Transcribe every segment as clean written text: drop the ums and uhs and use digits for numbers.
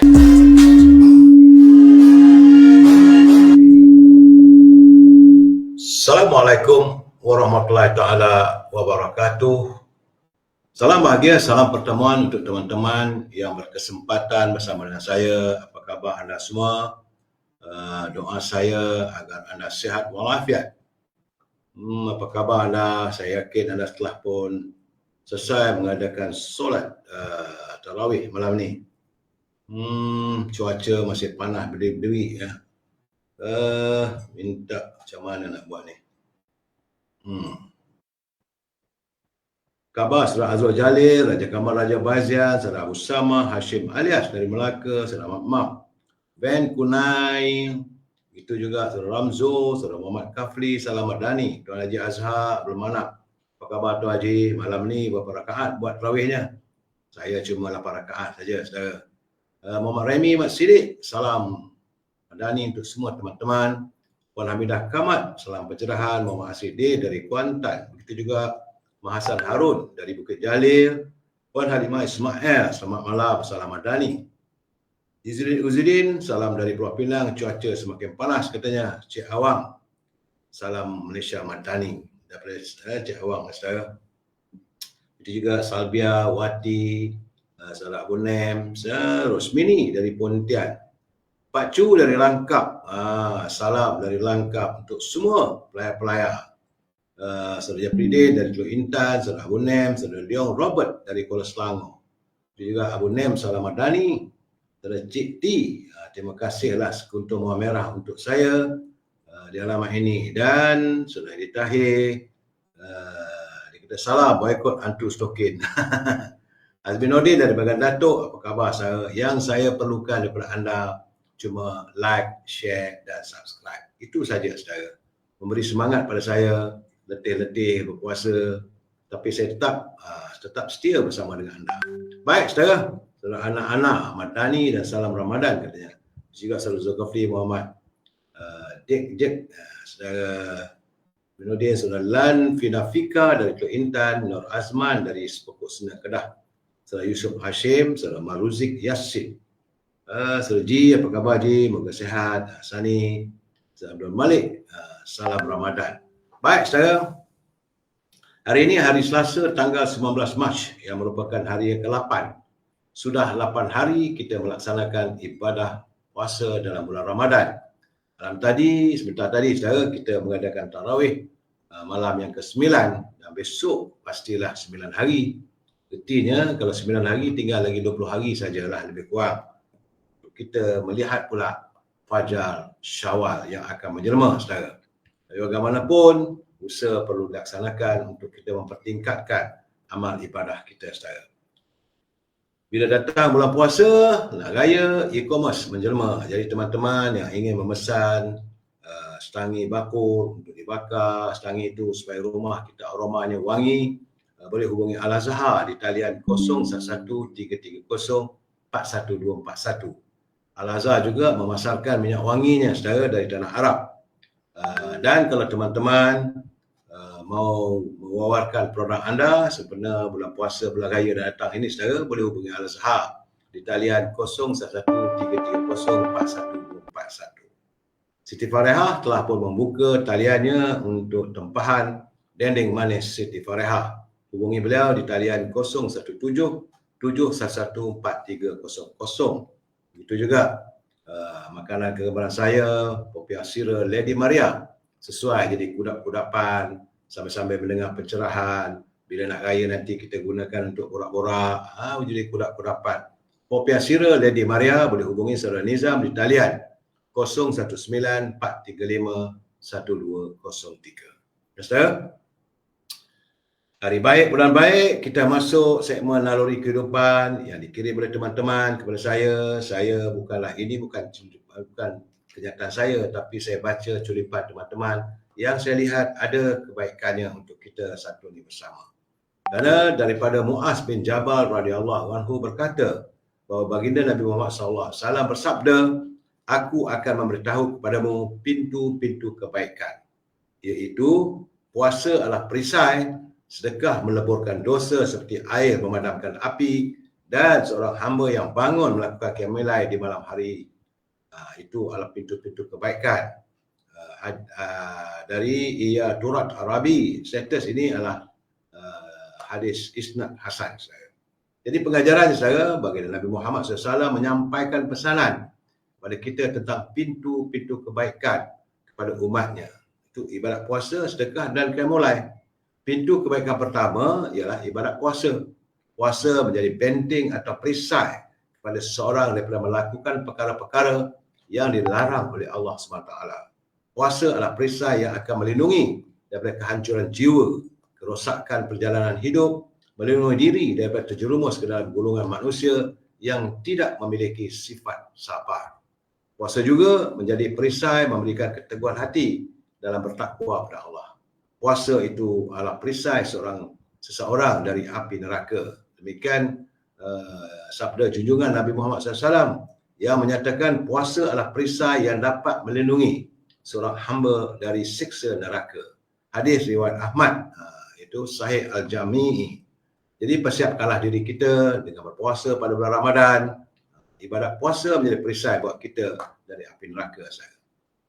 Assalamualaikum warahmatullahi taala wabarakatuh. Salam bahagia, salam pertemuan untuk teman-teman yang berkesempatan bersama dengan saya. Apa khabar anda semua? Doa saya agar anda sihat walafiat. Apa khabar anda? Saya yakin anda telah pun selesai mengadakan solat tarawih malam ni. Cuaca masih panas berdiri-berdiri ya. Minta macam mana nak buat ni? Khabar Saudara Azwar Jalil, Raja Kamal Raja Bazian, Saudara Usama Hashim alias dari Melaka, Saudara Mak Ben Kunai, itu juga Saudara Ramzo, Saudara Muhammad Kafli, Salam Madani, Tuan Haji Azhar Bermanap. Apa khabar Tuan Haji? Malam ni berapa rakaat buat tarawihnya? Saya cuma 8 rakaat saja, saudara. Muhammad Remy Mat Sidik, salam Madani untuk semua teman-teman. Puan Hamidah Kamat, salam pencerahan. Muhammad Asidi dari Kuantan. Begitu juga Mahasan Harun dari Bukit Jalil. Puan Halimah Ismail, selamat malam, salam Madani. Izzuddin Uzuddin, salam dari Pulau Pinang, cuaca semakin panas katanya. Cik Awang, salam Malaysia Madani. Daripada Cik Awang, saudara. Itu juga Salbia, Wati, saudara Abu Nem, Rosmini dari Pontian. Pak Cu dari Langkap, salam dari Langkap untuk semua pelayar-pelayar. Saudara Japridin dari Teluk Intan, saudara Abu Nem, saudara Leong Robert dari Kuala Selangor. Itu juga Abu Nem, salam Madani. Saudara Cik T, terima kasihlah sekuntum mawar merah untuk saya di alamat ini. Dan saudara Edi Tahir, dia kata salam boykot hantu stokin. Azmin Nordin dari Bagan Datuk, apa khabar saya? Yang saya perlukan daripada anda cuma like, share dan subscribe. Itu saja saudara. Memberi semangat pada saya, letih-letih berpuasa, tapi saya tetap setia bersama dengan anda. Baik saudara, saudara anak-anak Ahmad Dhani dan salam Ramadan katanya. Juga saudara Zulkifli Muhammad Dek, saudara Binudin, saudara Lan Finafika dari Teluk Intan, Nur Azman dari Sepokok Sena Kedah, saudara Yusuf Hashim, saudara Maruzik Yassin, saudara Ji, apa khabar Ji? Moga sihat. Sani, saudara Abdul Malik, salam Ramadan. Baik saudara, hari ini hari Selasa tanggal 19 Mac yang merupakan hari yang ke-8. Sudah 8 hari kita melaksanakan ibadah puasa dalam bulan Ramadan. Sebentar tadi saudara, kita mengadakan tarawih malam yang ke-9 dan besok pastilah 9 hari. Artinya kalau 9 hari tinggal lagi 20 hari sajalah lebih kurang. Kita melihat pula Fajar Syawal yang akan menjelma saudara. Bagaimanapun, usaha perlu dilaksanakan untuk kita mempertingkatkan amal ibadah kita saudara. Bila datang bulan puasa, nak raya, e-commerce menjelma. Jadi teman-teman yang ingin memesan setangi bakul untuk dibakar, setangi itu supaya rumah kita aromanya wangi, boleh hubungi Al-Azhar di talian 011330 41241. Al-Azhar juga memasarkan minyak wanginya saudara dari tanah Arab. Dan kalau teman-teman mau mewawarkan produk anda sempena bulan puasa, bulan raya datang ini saudara, boleh hubungi Al-Azhar di talian 011330 41241. Siti Farehah telah pun membuka taliannya untuk tempahan dendeng manis Siti Farehah. Hubungi beliau di talian 017-711-4300. Itu juga makanan kegemaran saya, popiah sira Lady Maria, sesuai jadi kudap-kudapan sambil-sambil mendengar pencerahan. Bila nak raya nanti kita gunakan untuk borak-borak, jadi kudap-kudapan. Popiah sira Lady Maria boleh hubungi saudara Nizam di talian 0194351203. Saudara, hari baik, bulan baik, kita masuk segmen naluri kehidupan yang dikirim oleh teman-teman kepada saya. Saya bukanlah, ini bukan kenyataan saya, tapi saya baca curipan teman-teman yang saya lihat ada kebaikannya untuk kita satu ini bersama. Kerana daripada Muaz bin Jabal radhiyallahu anhu berkata bahawa baginda Nabi Muhammad SAW bersabda, aku akan memberitahu kepadamu pintu-pintu kebaikan, iaitu puasa adalah perisai, sedekah meleburkan dosa seperti air memadamkan api, dan seorang hamba yang bangun melakukan qiyamul lail di malam hari. Itu adalah pintu-pintu kebaikan. Dari ia Turat Arabi, status ini adalah hadis isnad hasan. Jadi pengajaran saya bagi Nabi Muhammad SAW menyampaikan pesanan kepada kita tentang pintu-pintu kebaikan kepada umatnya. Itu ibadat puasa, sedekah dan qiyamul lail. Pintu kebaikan pertama ialah ibadat puasa. Puasa menjadi benteng atau perisai kepada seseorang daripada melakukan perkara-perkara yang dilarang oleh Allah SWT. Puasa adalah perisai yang akan melindungi daripada kehancuran jiwa, kerosakan perjalanan hidup, melindungi diri daripada terjerumus ke dalam golongan manusia yang tidak memiliki sifat sabar. Puasa juga menjadi perisai memberikan keteguhan hati dalam bertakwa kepada Allah. Puasa itu adalah perisai seseorang dari api neraka. Demikian sabda junjungan Nabi Muhammad SAW yang menyatakan puasa adalah perisai yang dapat melindungi seorang hamba dari siksa neraka. Hadis riwayat Ahmad, itu Sahih Al-Jami'i. Jadi persiapkanlah diri kita dengan berpuasa pada bulan Ramadan. Ibadat puasa menjadi perisai buat kita dari api neraka.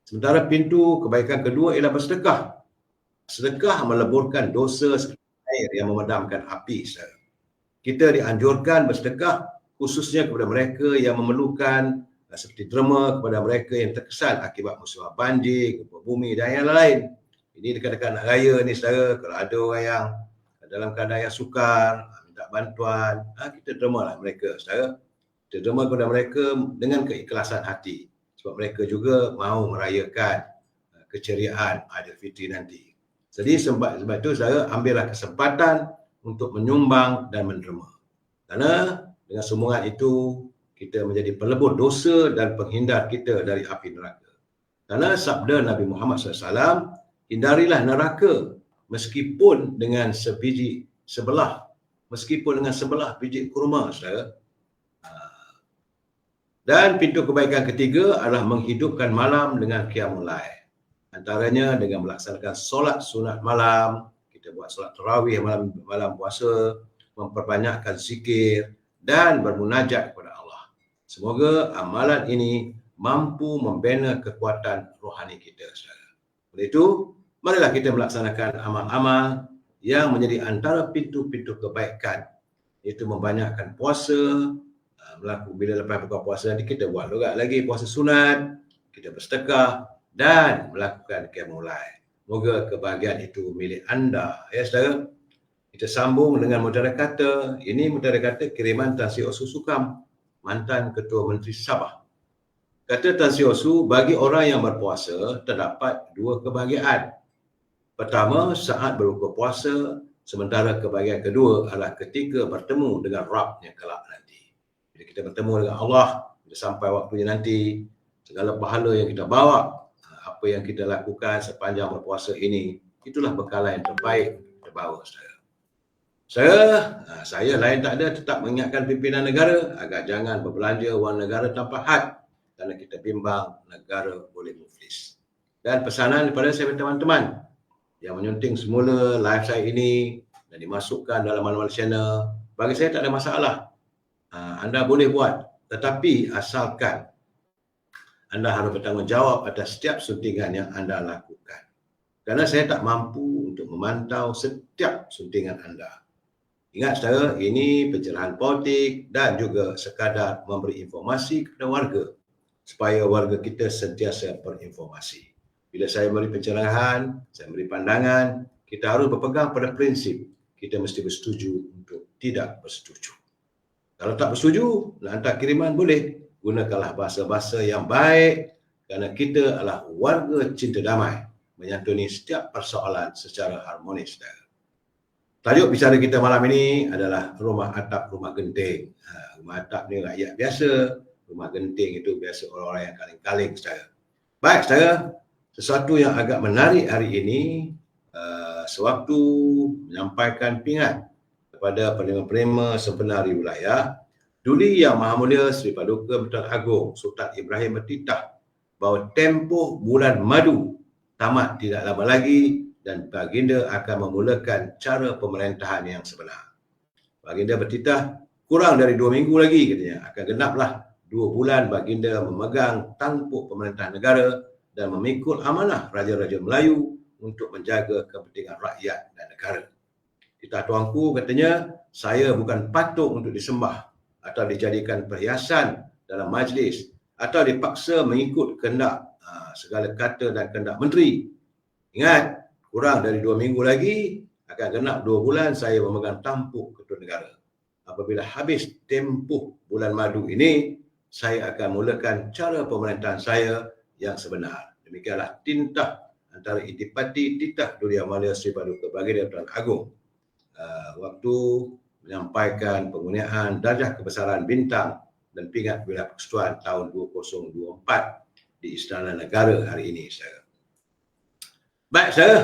Sementara pintu kebaikan kedua ialah bersedekah. Sedekah meleburkan dosa seperti air yang memadamkan api. Kita dianjurkan bersedekah khususnya kepada mereka yang memerlukan, seperti derma kepada mereka yang terkesan akibat musibah banjir, gempa bumi dan yang lain. Ini dekat-dekat nak raya ni saudara, kalau ada orang yang dalam keadaan yang sukar, minta bantuan, kita dermalah mereka saudara. Kita derma kepada mereka dengan keikhlasan hati. Sebab mereka juga mahu merayakan keceriaan Aidilfitri nanti. Jadi sebab itu saudara, ambillah kesempatan untuk menyumbang dan menderma. Karena dengan sumbangan itu, kita menjadi pelebur dosa dan penghindar kita dari api neraka. Karena sabda Nabi Muhammad SAW, hindarilah neraka meskipun dengan sebelah biji kurma, saudara. Dan pintu kebaikan ketiga adalah menghidupkan malam dengan qiyamul lail. Antaranya dengan melaksanakan solat sunat malam, kita buat solat tarawih malam puasa, memperbanyakkan zikir dan bermunajat kepada Allah. Semoga amalan ini mampu membina kekuatan rohani kita, saudara. Oleh itu, marilah kita melaksanakan amal-amal yang menjadi antara pintu-pintu kebaikan, iaitu membanyakkan puasa. Bila lepas buka puasa nanti kita buat juga lagi puasa sunat, kita bersedekah dan melakukan qiyamul lail. Moga kebahagiaan itu milik anda, ya saudara. Kita sambung dengan mutiara kata. Ini mutiara kata kiriman Tan Sri Osu Sukam, mantan Ketua Menteri Sabah. Kata Tan Sri Osu, bagi orang yang berpuasa terdapat dua kebahagiaan. Pertama, saat berbuka puasa, sementara kebahagiaan kedua adalah ketika bertemu dengan Rabb-Nya kelak nanti. Bila kita bertemu dengan Allah, bila sampai waktunya nanti, segala pahala yang kita bawa, apa yang kita lakukan sepanjang berpuasa ini, itulah bekalan yang terbaik kita bawa, saudara. Saya lain tak ada tetap mengingatkan pimpinan negara agar jangan berbelanja wang negara tanpa had, kerana kita bimbang negara boleh muflis. Dan pesanan kepada saya teman-teman yang menyunting semula live saya ini dan dimasukkan dalam manual channel, bagi saya tak ada masalah. Anda boleh buat, tetapi asalkan anda harus bertanggungjawab atas setiap suntingan yang anda lakukan. Kerana saya tak mampu untuk memantau setiap suntingan anda. Ingat saudara, ini pencerahan politik dan juga sekadar memberi informasi kepada warga supaya warga kita sentiasa berinformasi. Bila saya beri pencerahan, saya beri pandangan, kita harus berpegang pada prinsip kita mesti bersetuju untuk tidak bersetuju. Kalau tak bersetuju, nak hantar kiriman boleh. Gunakanlah bahasa-bahasa yang baik kerana kita adalah warga cinta damai, menyantuni setiap persoalan secara harmonis. Tajuk bicara kita malam ini adalah rumah atap, rumah genting. Rumah atap ni rakyat biasa, rumah genting itu biasa orang-orang yang kaling-kaling, saudara. Baik, saudara, sesuatu yang agak menarik hari ini, sewaktu menyampaikan pingat kepada penerima-penerima sebenar di wilayah, Duli Yang Maha Mulia Sri Paduka Menteri Agong Sultan Ibrahim Battuah bahawa tempoh bulan madu tamat tidak lama lagi dan baginda akan memulakan cara pemerintahan yang sebenar. Baginda Battuah kurang dari 2 minggu lagi katanya akan genaplah 2 bulan baginda memegang tampuk pemerintah negara dan memikul amanah Raja-Raja Melayu untuk menjaga kepentingan rakyat dan negara. Titah tuanku katanya, saya bukan patung untuk disembah atau dijadikan perhiasan dalam majlis atau dipaksa mengikut kehendak segala kata dan kehendak menteri. Ingat, kurang dari 2 minggu lagi akan genap 2 bulan saya memegang tampuk ketua negara. Apabila habis tempoh bulan madu ini, saya akan mulakan cara pemerintahan saya yang sebenar. Demikianlah tintah antara Intipati Titah Duli Amalia Sri Paduka Baginda Tuan Agong waktu menyampaikan penggunaan darjah kebesaran bintang dan pingat Wilayah Persekutuan tahun 2024 di Istana Negara hari ini, saudara. Baik, saudara,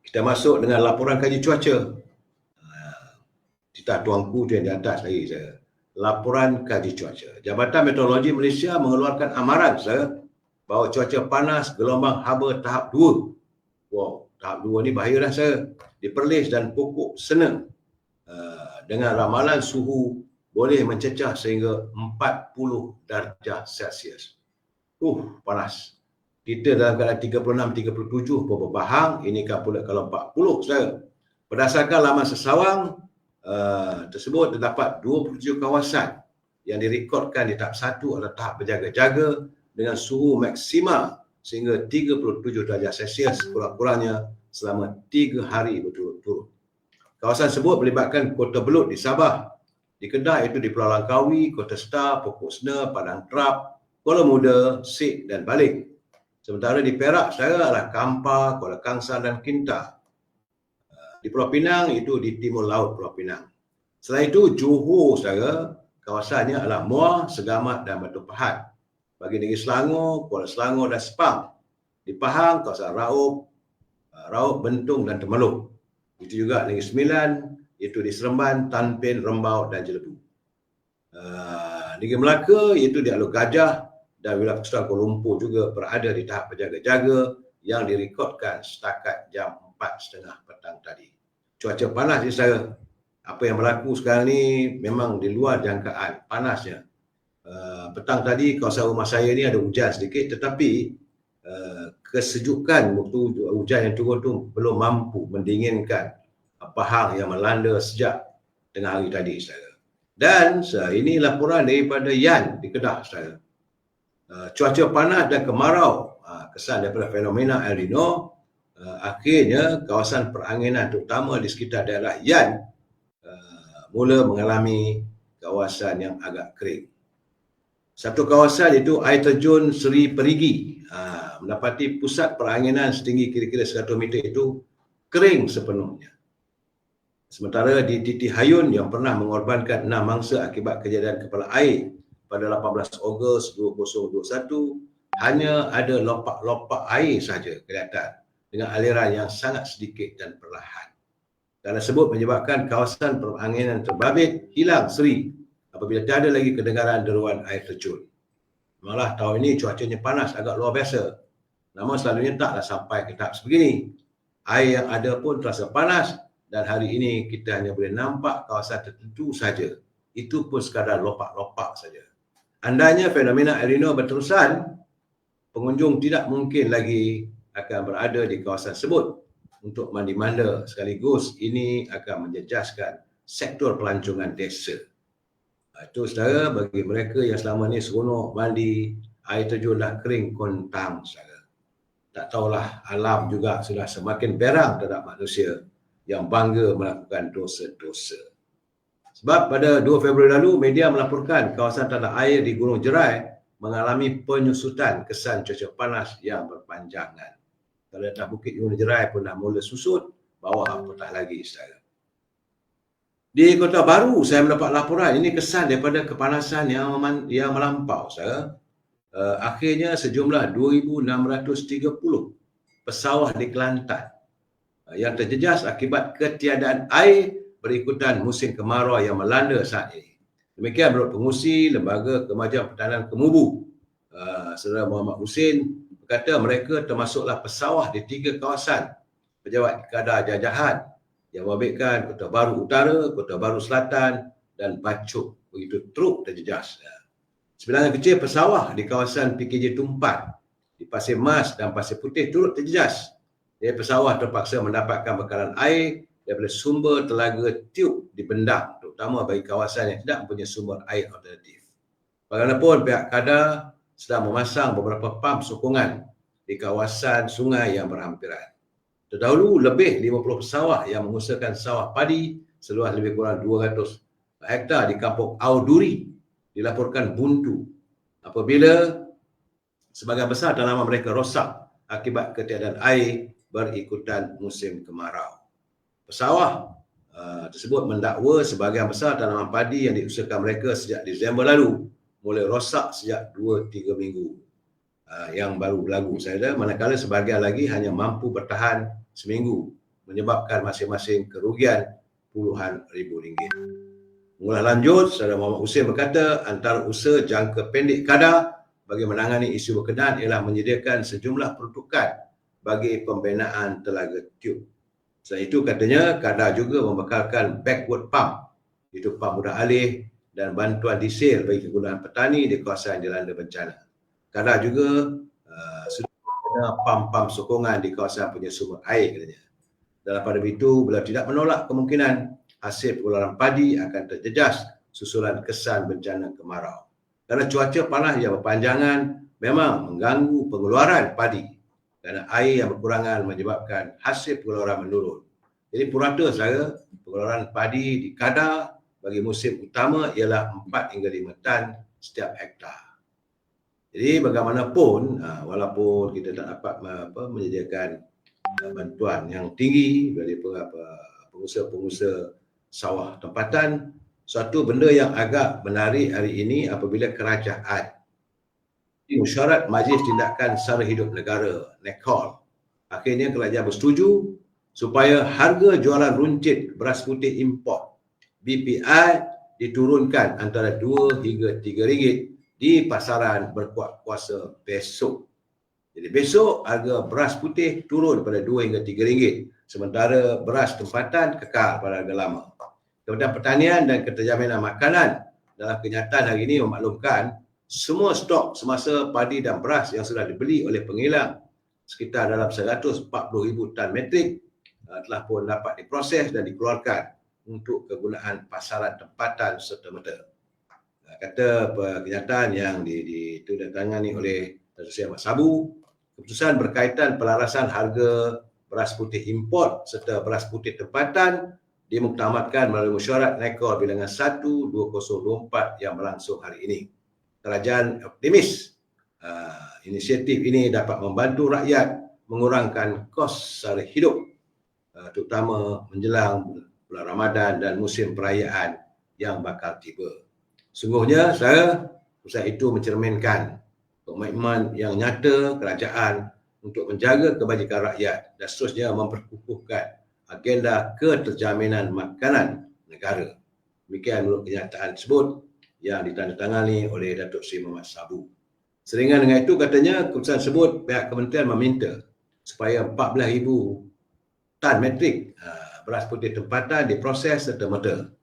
kita masuk dengan laporan kaji cuaca. Titah tuanku tu yang di atas lagi, saudara. Laporan kaji cuaca. Jabatan Meteorologi Malaysia mengeluarkan amaran, saudara, bahawa cuaca panas gelombang haba tahap 2. Wow, tahap 2 ni bahaya dah, saudara. Di Perlis dan Pokok Sena dengan ramalan suhu boleh mencecah sehingga 40 darjah Celsius. Panas. Kita dalam keadaan 36-37 Bahang, ini kan pula kalau 40, saudara. Berdasarkan laman Sesawang tersebut, terdapat 27 kawasan yang direkodkan di tahap 1 adalah tahap berjaga-jaga dengan suhu maksima sehingga 37 darjah Celsius kurang-kurangnya selama 3 hari berturut-turut. Kawasan tersebut melibatkan Kota Belud di Sabah, di Kedah iaitu di Pulau Langkawi, Kota Star, Pokok Sena, Padang Trap, Kuala Muda, Sik dan Balik. Sementara di Perak, saudara, adalah Kampar, Kuala Kangsar dan Kinta. Di Pulau Pinang itu di timur laut Pulau Pinang. Selain itu, Johor, saudara, kawasannya adalah Muar, Segamat dan Batu Pahat. Bagi negeri Selangor, Kuala Selangor dan Sepang. Di Pahang, kawasan Raub, Bentung dan Temeluk. Itu juga Negeri Sembilan, iaitu di Seremban, Tanpin, Rembau dan Jelebu. Negeri Melaka iaitu di Alor Gajah dan Wilayah Persekutuan Kuala Lumpur juga berada di tahap berjaga-jaga yang direkodkan setakat jam 4.30 petang tadi. Cuaca panas ni, saudara. Apa yang berlaku sekarang ni memang di luar jangkaan panasnya. Petang tadi kawasan rumah saya ni ada hujan sedikit, tetapi kesejukan waktu hujan yang turun tu belum mampu mendinginkan Pahang yang melanda sejak tengah hari tadi, saudara. Dan ini laporan daripada Yan di Kedah, saudara. Cuaca panas dan kemarau kesan daripada fenomena El Nino, akhirnya kawasan peranginan terutama di sekitar daerah Yan mula mengalami kawasan yang agak kering. Satu kawasan iaitu air terjun Seri Perigi mendapati pusat peranginan setinggi kira-kira 100 meter itu kering sepenuhnya. Sementara di Titi Hayun yang pernah mengorbankan 6 mangsa akibat kejadian kepala air pada 18 Ogos 2021, hanya ada lopak-lopak air saja kelihatan dengan aliran yang sangat sedikit dan perlahan. Dan tersebut menyebabkan kawasan peranginan terbabit hilang seri apabila tiada lagi kedengaran deruan air terjun. Malah tahun ini cuacanya panas agak luar biasa. Namun selalunya taklah sampai ke tahap sebegini. Air yang ada pun terasa panas dan hari ini kita hanya boleh nampak kawasan tertentu saja. Itu pun sekadar lopak-lopak saja. Andainya fenomena El Nino berterusan, pengunjung tidak mungkin lagi akan berada di kawasan tersebut untuk mandi-manda, sekaligus ini akan menjejaskan sektor pelancongan desa. Itu, saudara, bagi mereka yang selama ni seronok mandi, air terjun dah kering kontang, saudara. Tak tahulah alam juga sudah semakin berang terhadap manusia yang bangga melakukan dosa-dosa. Sebab pada 2 Februari lalu, media melaporkan kawasan tanah air di Gunung Jerai mengalami penyusutan kesan cuaca panas yang berpanjangan. Kalau atas bukit Gunung Jerai pun dah mula susut, bawah apatah lagi, saudara. Di Kota Baru, saya mendapat laporan ini kesan daripada kepanasan yang melampau, saudara. Akhirnya sejumlah 2,630 pesawah di Kelantan yang terjejas akibat ketiadaan air berikutan musim kemarau yang melanda saat ini. Demikian menurut pengurusi Lembaga Kemajuan Pertahanan Kemubu, Saudara Muhammad Husin, berkata mereka termasuklah pesawah di 3 kawasan pejabat kadar jajahan yang membabitkan Kota Baru Utara, Kota Baru Selatan dan bacuk, begitu teruk terjejas. Sebilangan kecil pesawah di kawasan PKJ Tumpat, di Pasir Mas dan Pasir Putih turut terjejas. Jadi pesawah terpaksa mendapatkan bekalan air daripada sumber telaga tiup di Bendang, terutama bagi kawasan yang tidak mempunyai sumber air alternatif. Bagaimanapun, pihak KADA sedang memasang beberapa pam sokongan di kawasan sungai yang berhampiran. Terdahulu, lebih 50 pesawah yang mengusahakan sawah padi seluas lebih kurang 200 hektar di kampung Auduri dilaporkan buntu apabila sebagian besar tanaman mereka rosak akibat ketiadaan air berikutan musim kemarau. Pesawah tersebut mendakwa sebagian besar tanaman padi yang diusahakan mereka sejak Disember lalu mulai rosak sejak 2-3 minggu yang baru berlalu saja, manakala sebahagian lagi hanya mampu bertahan seminggu, menyebabkan masing-masing kerugian puluhan ribu ringgit. Mengulas lanjut, Saudara Muhammad Hussein berkata, antara usaha jangka pendek KADA bagi menangani isu berkenaan ialah menyediakan sejumlah peruntukan bagi pembinaan telaga tiup. Selain itu, katanya, KADA juga membekalkan backward pump, iaitu pump mudah alih dan bantuan diesel bagi kegunaan petani di kawasan dilanda bencana. KADA juga sudah ada pam-pam sokongan di kawasan punya sumber air, katanya. Dalam pada itu, beliau tidak menolak kemungkinan hasil pengeluaran padi akan terjejas susulan kesan bencana kemarau. Kerana cuaca panas yang berpanjangan memang mengganggu pengeluaran padi kerana air yang berkurangan menyebabkan hasil pengeluaran menurun. Jadi purata saya, pengeluaran padi di KADA bagi musim utama ialah 4 hingga 5 tan setiap hektar. Jadi bagaimanapun, walaupun kita tak dapat menyediakan bantuan yang tinggi dari pengusaha-pengusaha sawah tempatan, suatu benda yang agak menarik hari ini apabila kerajaan mesyuarat Majlis Tindakan Sara Hidup Negara (NECOL) akhirnya kerajaan bersetuju supaya harga jualan runcit beras putih import BPI diturunkan antara 2 hingga 3 ringgit di pasaran berkuat kuasa besok. Jadi besok harga beras putih turun pada 2 hingga 3 ringgit, sementara beras tempatan kekal pada harga lama. Kementerian Pertanian dan Keterjaminan Makanan dalam kenyataan hari ini memaklumkan semua stok semasa padi dan beras yang sudah dibeli oleh pengilang sekitar dalam 140,000 tan metrik telah pun dapat diproses dan dikeluarkan untuk kegunaan pasaran tempatan serta-merta. Kata kenyataan yang ditandatangani oleh Datuk Seri Ahmad Sabu, keputusan berkaitan pelarasan harga beras putih import serta beras putih tempatan dimuktamadkan melalui mesyuarat NECOL bilangan 1/2024 yang berlangsung hari ini. Kerajaan optimis inisiatif ini dapat membantu rakyat mengurangkan kos sara hidup, terutama menjelang bulan Ramadan dan musim perayaan yang bakal tiba. Sungguhnya usaha itu mencerminkan komitmen yang nyata kerajaan untuk menjaga kebajikan rakyat dan seterusnya memperkukuhkan agenda keterjaminan makanan negara. Demikian menurut kenyataan tersebut yang ditandatangani oleh Datuk Seri Muhammad Sabu. Seringan dengan itu, katanya keputusan tersebut pihak kementerian meminta supaya 14,000 tan metrik beras putih tempatan diproses serta-merta.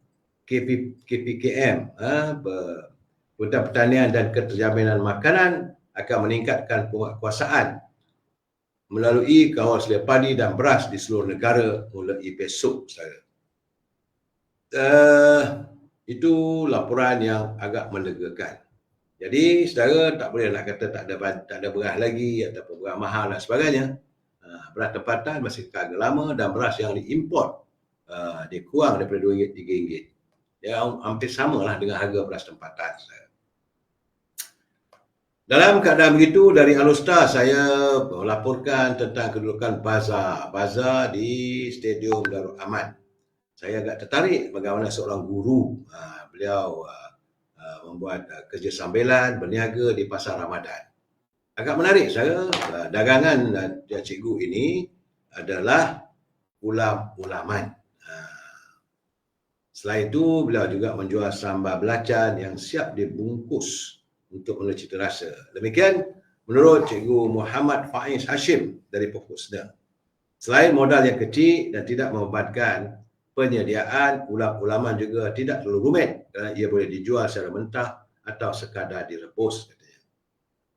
KPKM, Kementerian Pertanian dan Keterjaminan Makanan akan meningkatkan penguatkuasaan melalui kawal selia padi dan beras di seluruh negara mulai besok, saudara. Itu laporan yang agak melegakan. Jadi, saudara tak boleh nak kata tak ada beras lagi ataupun beras mahal dan sebagainya. Beras tempatan masih harga lama dan beras yang diimport dia kurang daripada RM2, RM3. Ya, hampir samalah dengan harga beras tempatan, saudara. Dalam keadaan begitu, dari Alustar saya melaporkan tentang kedudukan bazar di Stadium Darul Aman. Saya agak tertarik bagaimana seorang guru, beliau membuat kerja sambilan berniaga di Pasar Ramadan. Agak menarik saya, dagangan cikgu ini adalah ulam-ulaman. Selain itu, beliau juga menjual sambal belacan yang siap dibungkus untuk menulis cita rasa. Demikian menurut Cikgu Muhammad Faiz Hashim dari Pokok Sedang. Selain modal yang kecil dan tidak membebankan, penyediaan ulam-ulaman juga tidak terlalu rumit kerana ia boleh dijual secara mentah atau sekadar direbus, katanya.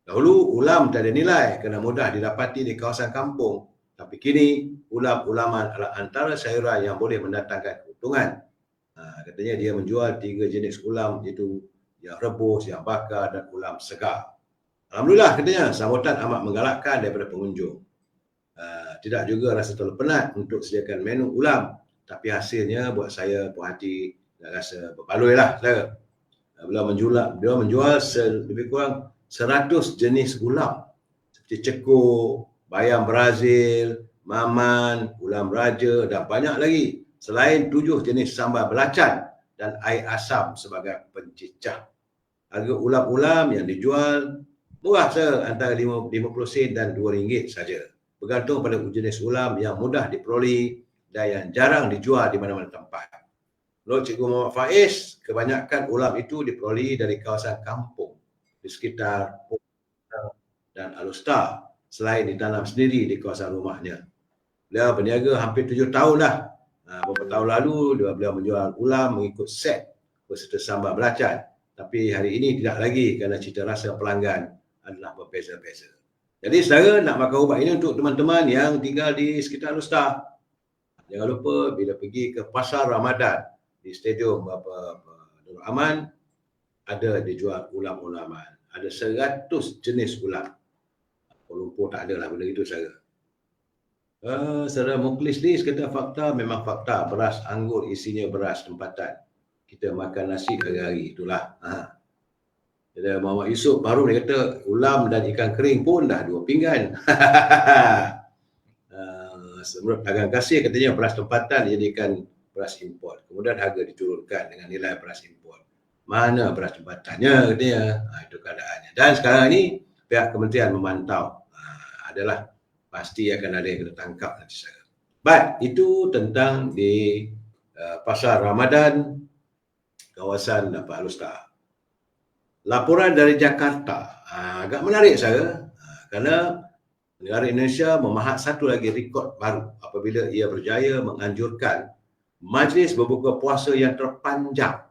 Dahulu ulam tak ada nilai kerana mudah didapati di kawasan kampung, tapi kini ulam-ulaman adalah antara sayuran yang boleh mendatangkan keuntungan. Katanya dia menjual 3 jenis ulam, iaitu yang rebus, yang bakar dan ulam segar. Alhamdulillah, katanya sambutan amat menggalakkan daripada pengunjung. Tidak juga rasa terlalu penat untuk sediakan menu ulam, tapi hasilnya buat saya puas hati dan rasa berbaloi lah. Beliau menjual lebih kurang 100 jenis ulam seperti cekuk, bayam Brazil, maman, ulam raja dan banyak lagi, selain 7 jenis sambal belacan dan air asam sebagai pencecah. Harga ulam-ulam yang dijual murah saja, antara 50 sen dan RM2 saja, bergantung pada jenis ulam yang mudah diperoleh dan yang jarang dijual di mana-mana tempat. Menurut Cikgu Muhammad Faiz, kebanyakan ulam itu diperoleh dari kawasan kampung di sekitar dan Alustar, selain ditanam sendiri di kawasan rumahnya. Beliau berniaga hampir 7 tahun dah. Beberapa tahun lalu beliau menjual ulam mengikut set beserta sambal belacan. Tapi hari ini tidak lagi kerana cita rasa pelanggan adalah berbeza-beza. Jadi saudara nak makan ubat ini untuk teman-teman yang tinggal di sekitar Alustar, jangan lupa bila pergi ke Pasar Ramadan di Stadium Nurul Aman, ada dijual ulam-ulaman. Ada 100 jenis ulam. Kuala Lumpur tak ada lah benda itu saudara. Saudara Mukhlis Lis kata fakta memang fakta, beras anggur isinya beras tempatan. Kita makan nasi hari-hari, itulah. Jadi Muhammad Yusof baru dia kata ulam dan ikan kering pun dah 2 pinggan. Menurut Dagang Kasir katanya beras tempatan dijadikan beras import. Kemudian harga diturunkan dengan nilai beras import. Mana beras tempatannya katanya. Itu keadaannya. Dan sekarang ni pihak kementerian memantau. Adalah pasti akan ada yang kena tangkap nanti saya. Baik, itu tentang di Pasar Ramadan kawasan Alustar. Laporan dari Jakarta agak menarik saya, kerana negara Indonesia memahat satu lagi rekod baru apabila ia berjaya menganjurkan majlis berbuka puasa yang terpanjang.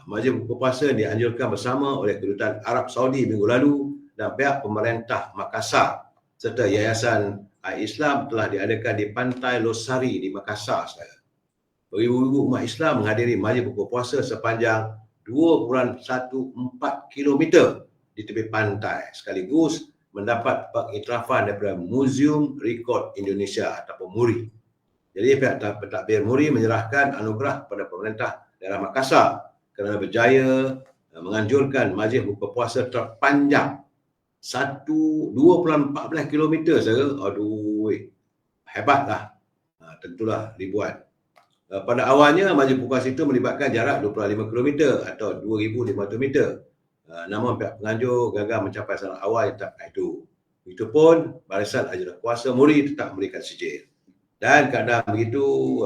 Majlis berbuka puasa dianjurkan bersama oleh Kedutaan Arab Saudi minggu lalu dan pihak pemerintah Makassar serta Yayasan Islam telah diadakan di Pantai Losari di Makassar. Beribu-ribu umat Islam menghadiri majlis berbuka puasa sepanjang 2.14 km di tepi pantai, sekaligus mendapat pengiktirafan daripada Museum Rekod Indonesia ataupun MURI. Jadi pihak pentadbir MURI menyerahkan anugerah kepada pemerintah daerah Makassar kerana berjaya menganjurkan majlis buka puasa terpanjang 2.14 km saja. Aduh, hebatlah. Tentulah ribuan. Pada awalnya majlis buka puasa itu melibatkan jarak 25 km atau 2,500 meter. Namun pihak penganjur gagal mencapai sasaran awal yang tak itu. Begitupun Barisan Ajudan Kuasa MURI tetap memberikan sijil. Dan keadaan begitu,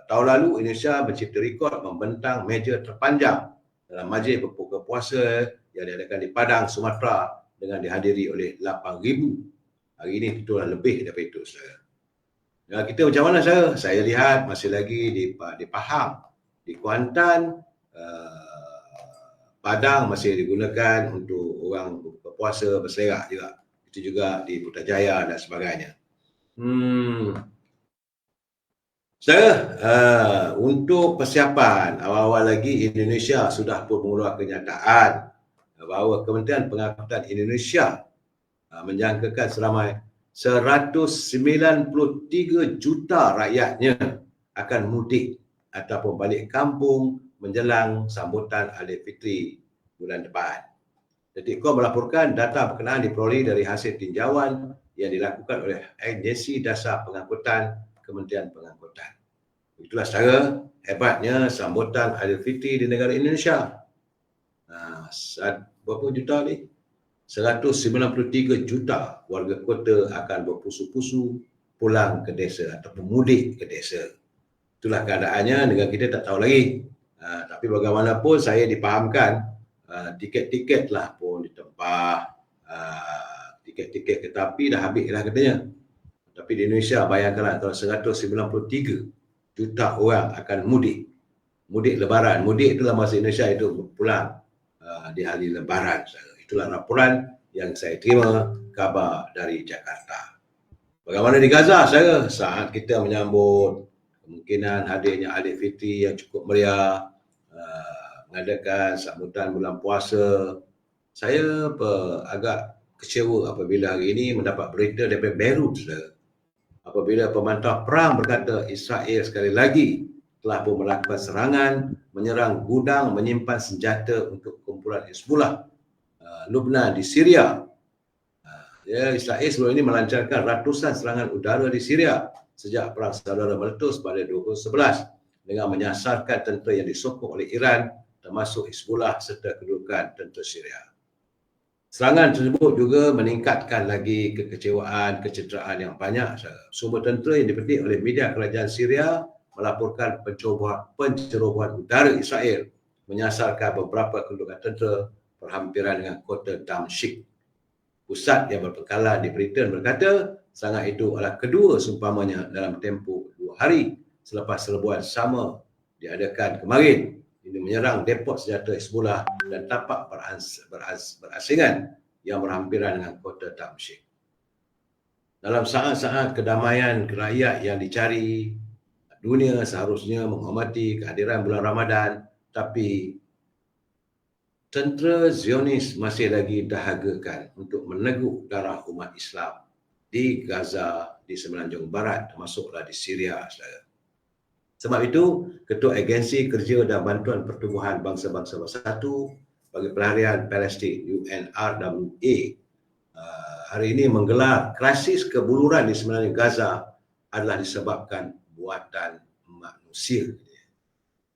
tahun lalu Indonesia mencipta rekod membentang meja terpanjang dalam majlis berbuka puasa yang diadakan di Padang, Sumatera dengan dihadiri oleh 8,000. Hari ini tentulah lebih daripada itu, saudara. Kita macam mana, saudara? Saya lihat masih lagi di Pahang, di Kuantan, Padang masih digunakan untuk orang berbuka puasa berserak juga. Itu juga di Putrajaya dan sebagainya. Untuk persiapan, awal-awal lagi Indonesia sudah pun mengeluarkan kenyataan bahawa Kementerian Pengangkutan Indonesia menjangkakan seramai 193 juta rakyatnya akan mudik ataupun balik kampung menjelang sambutan Aidilfitri bulan depan. Detikcom melaporkan data berkenaan diperoleh dari hasil tinjauan yang dilakukan oleh Agensi Dasar Pengangkutan Kementerian Pengangkutan. Itulah secara hebatnya sambutan Aidilfitri di negara Indonesia. Berapa juta ni? 193 juta warga kota akan berpusu-pusu pulang ke desa ataupun mudik ke desa. Itulah keadaannya, negara kita tak tahu lagi. Tapi bagaimanapun saya dipahamkan tiket-tiket lah pun ditempah, tiket-tiket kereta api dah habis lah katanya. Tapi di Indonesia bayangkanlah kalau 193 juta orang akan mudik. Mudik lebaran. Mudik itu dalam bahasa Indonesia itu pulang di hari lebaran. Itulah laporan yang saya terima khabar dari Jakarta. Bagaimana di Gaza, saya saat kita menyambut kemungkinan hadirnya Aidilfitri yang cukup meriah, mengadakan sambutan bulan puasa. Saya agak kecewa apabila hari ini mendapat berita daripada Beirut, apabila pemantau perang berkata Israel sekali lagi telah pun melakukan serangan, menyerang gudang menyimpan senjata untuk kumpulan Hezbollah Lebanon di Syria. Israel sebelum ini melancarkan ratusan serangan udara di Syria sejak perang saudara meletus pada 2011 dengan menyasarkan tentera yang disokong oleh Iran termasuk Hezbollah serta kedudukan tentera Syria. Serangan tersebut juga meningkatkan lagi kekecewaan, kecederaan yang banyak. Sumber tentera yang dipetik oleh media kerajaan Syria melaporkan pencerobohan udara Israel menyasarkan beberapa kedudukan tentera berhampiran dengan kota Damsyik. Pusat yang berpengkalan di Britain berkata serangan itu adalah kedua seumpamanya dalam tempoh 2 hari selepas serbuan sama diadakan kemarin. Ini menyerang depot senjata Hezbollah dan tapak berasingan yang berhampiran dengan kota Damsyik. Dalam saat-saat kedamaian rakyat yang dicari, dunia seharusnya menghormati kehadiran bulan Ramadan, tapi tentera Zionis masih lagi dahagakan untuk meneguk darah umat Islam di Gaza, di Semenanjung Barat, termasuklah di Syria. Sebab itu, Ketua Agensi Kerja dan Bantuan Pertubuhan Bangsa-Bangsa Bersatu bagi Pelarian Palestin UNRWA hari ini menggelar krisis kebuluran di Semenanjung Gaza adalah disebabkan buatan manusia.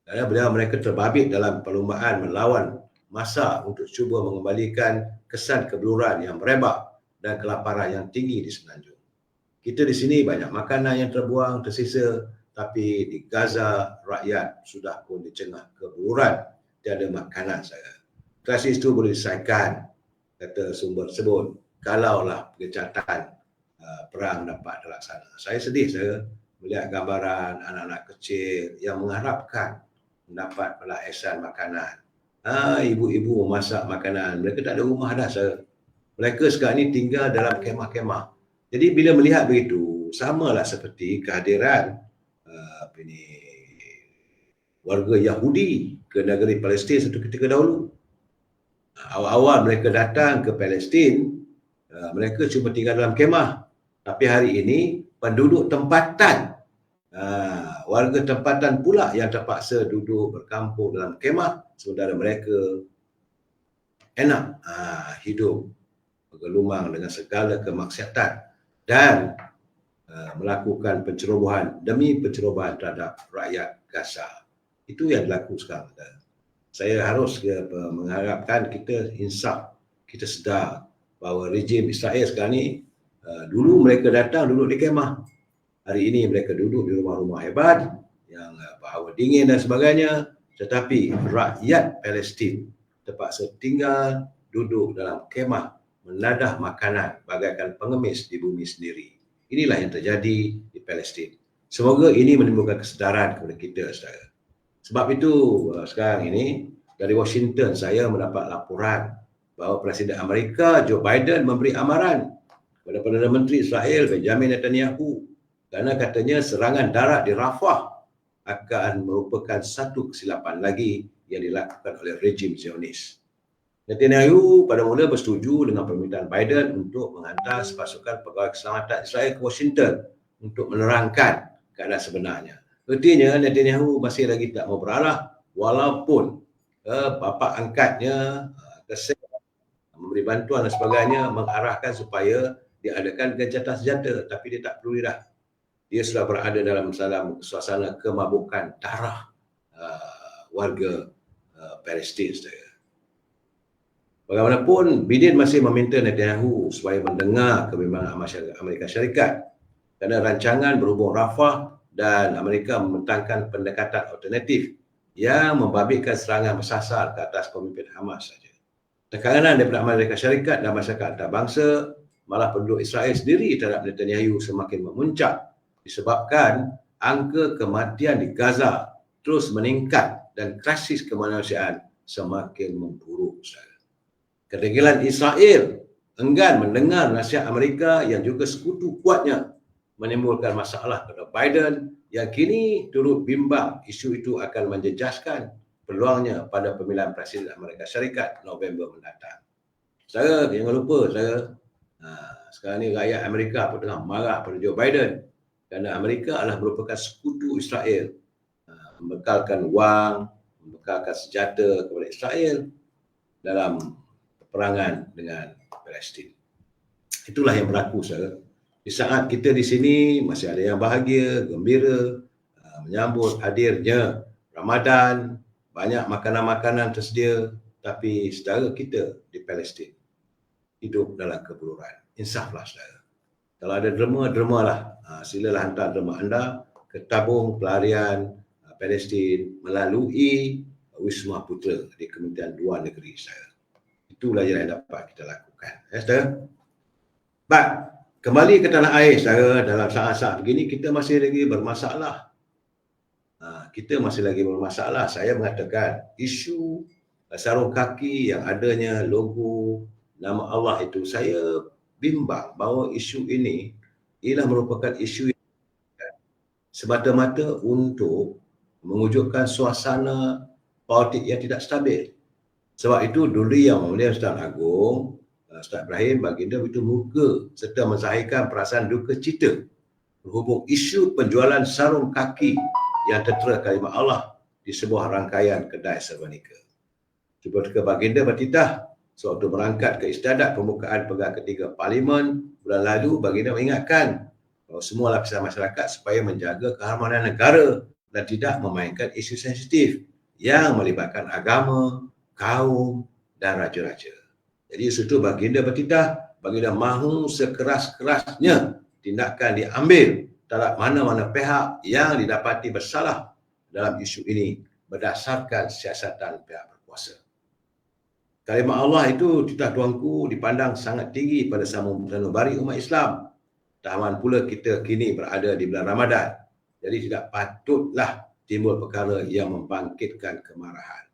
Kerana beliau mereka terbabit dalam perlumbaan melawan masa untuk cuba mengembalikan kesan kebuluran yang merebak dan kelaparan yang tinggi di Semenanjung. Kita di sini banyak makanan yang terbuang, tersisa, tapi di Gaza rakyat sudah pun dicengah kebuluran, tiada makanan saya. Krisis itu boleh diselesaikan, kata sumber tersebut, kalaulah pengecatan perang dapat dilaksana. Saya sedih saya melihat gambaran anak-anak kecil yang mengharapkan mendapat pelayasan makanan. Ibu-ibu memasak makanan, mereka tak ada rumah dah. Mereka sekarang ni tinggal dalam kemah-kemah. Jadi bila melihat begitu, samalah seperti kehadiran warga Yahudi ke negeri Palestin satu ketika dahulu. Awal-awal mereka datang ke Palestin, mereka cuma tinggal dalam kemah. Tapi hari ini penduduk tempatan, warga tempatan pula yang terpaksa duduk berkampung dalam kemah, sementara mereka enak hidup bergelumang dengan segala kemaksiatan dan melakukan pencerobohan demi pencerobohan terhadap rakyat Gaza. Itu yang berlaku sekarang. Saya harus mengharapkan kita insaf, kita sedar bahawa rejim Israel sekarang ni dulu mereka datang duduk di kemah. Hari ini mereka duduk di rumah-rumah hebat yang berhawa dingin dan sebagainya, tetapi rakyat Palestin terpaksa tinggal duduk dalam kemah menadah makanan bagaikan pengemis di bumi sendiri. Inilah yang terjadi di Palestin. Semoga ini menimbulkan kesedaran kepada kita, saudara. Sebab itu sekarang ini dari Washington saya mendapat laporan bahawa Presiden Amerika Joe Biden memberi amaran kepada Perdana Menteri Israel Benjamin Netanyahu kerana katanya serangan darat di Rafah akan merupakan satu kesilapan lagi yang dilakukan oleh rejim Zionis. Netanyahu pada mula bersetuju dengan permintaan Biden untuk menghantar sepasukan pegawai keselamatan Israel ke Washington untuk menerangkan keadaan sebenarnya. Artinya Netanyahu masih lagi tak mau berarah walaupun bapa angkatnya memberi bantuan dan sebagainya, mengarahkan supaya diadakan gencatan senjata, tapi dia tak perlu dah. Dia sudah berada dalam suasana kemabukan darah warga Palestin. Bagaimanapun, Biden masih meminta Netanyahu supaya mendengar kebimbangan masyarakat Amerika Syarikat kerana rancangan berhubung Rafah dan Amerika membentangkan pendekatan alternatif yang membabitkan serangan bersasar ke atas pemimpin Hamas saja. Tekanan daripada Amerika Syarikat dan masyarakat antarabangsa, malah penduduk Israel sendiri terhadap Netanyahu semakin memuncak disebabkan angka kematian di Gaza terus meningkat dan krisis kemanusiaan semakin memburuk. Kedegilan Israel enggan mendengar nasihat Amerika yang juga sekutu kuatnya menimbulkan masalah kepada Biden yang kini turut bimbang isu itu akan menjejaskan peluangnya pada pemilihan Presiden Amerika Syarikat November mendatang. Saudara, jangan lupa saudara, sekarang ni rakyat Amerika pun tengah marah pada Joe Biden kerana Amerika adalah merupakan sekutu Israel, membekalkan wang, membekalkan senjata kepada Israel dalam peperangan dengan Palestin. Itulah yang berlaku saudara. Di saat kita di sini masih ada yang bahagia, gembira, menyambut hadirnya Ramadan, banyak makanan-makanan tersedia, tapi saudara kita di Palestin hidup dalam kebuluran. Insaflah saudara. Kalau ada derma-dermalah. Silalah hantar derma anda ke tabung pelarian Palestin melalui Wisma Putra di Kementerian Luar Negeri saudara. Itulah yang dapat kita lakukan. Saudara. Baik, kembali ke tanah air saudara, dalam saat-saat begini kita masih lagi bermasalah. Kita masih lagi bermasalah. Saya mengatakan isu sarung kaki yang adanya logo nama Allah itu, saya bimbang bahawa isu ini ialah merupakan isu semata-mata untuk mewujudkan suasana politik yang tidak stabil. Sebab itu dulu yang Yang Ustaz Agung, Ustaz Ibrahim baginda itu muka serta menzahirkan perasaan duka cita berhubung isu penjualan sarung kaki yang tertera kalimah Allah di sebuah rangkaian kedai serba-nika. Seperti baginda bertitah sewaktu berangkat ke istiadat pembukaan pegang ketiga Parlimen bulan lalu, baginda mengingatkan bahawa semua lapisan masyarakat supaya menjaga keharmonian negara dan tidak memainkan isu sensitif yang melibatkan agama, kaum dan raja-raja. Jadi itu baginda bertitah, baginda mahu sekeras-kerasnya tindakan diambil terhadap mana-mana pihak yang didapati bersalah dalam isu ini berdasarkan siasatan pihak berkuasa. Kalimah Allah itu, titah tuanku, dipandang sangat tinggi pada sanubari umat Islam. Tahaman pula kita kini berada di bulan Ramadan. Jadi tidak patutlah timbul perkara yang membangkitkan kemarahan.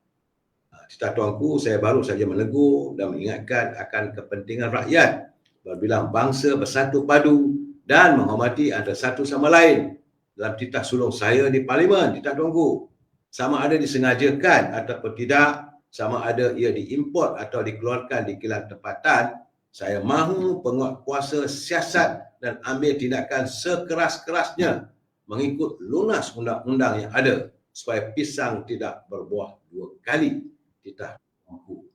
Titah tuanku, saya baru saja menegur dan mengingatkan akan kepentingan rakyat berbilang bangsa bersatu padu dan menghormati antara satu sama lain. Dalam titah sulung saya di Parlimen, titah tuanku, sama ada disengajakan ataupun tidak, sama ada ia diimport atau dikeluarkan di kilang tempatan, saya mahu penguatkuasa siasat dan ambil tindakan sekeras-kerasnya mengikut lunas undang-undang yang ada supaya pisang tidak berbuah dua kali. Titah tuanku.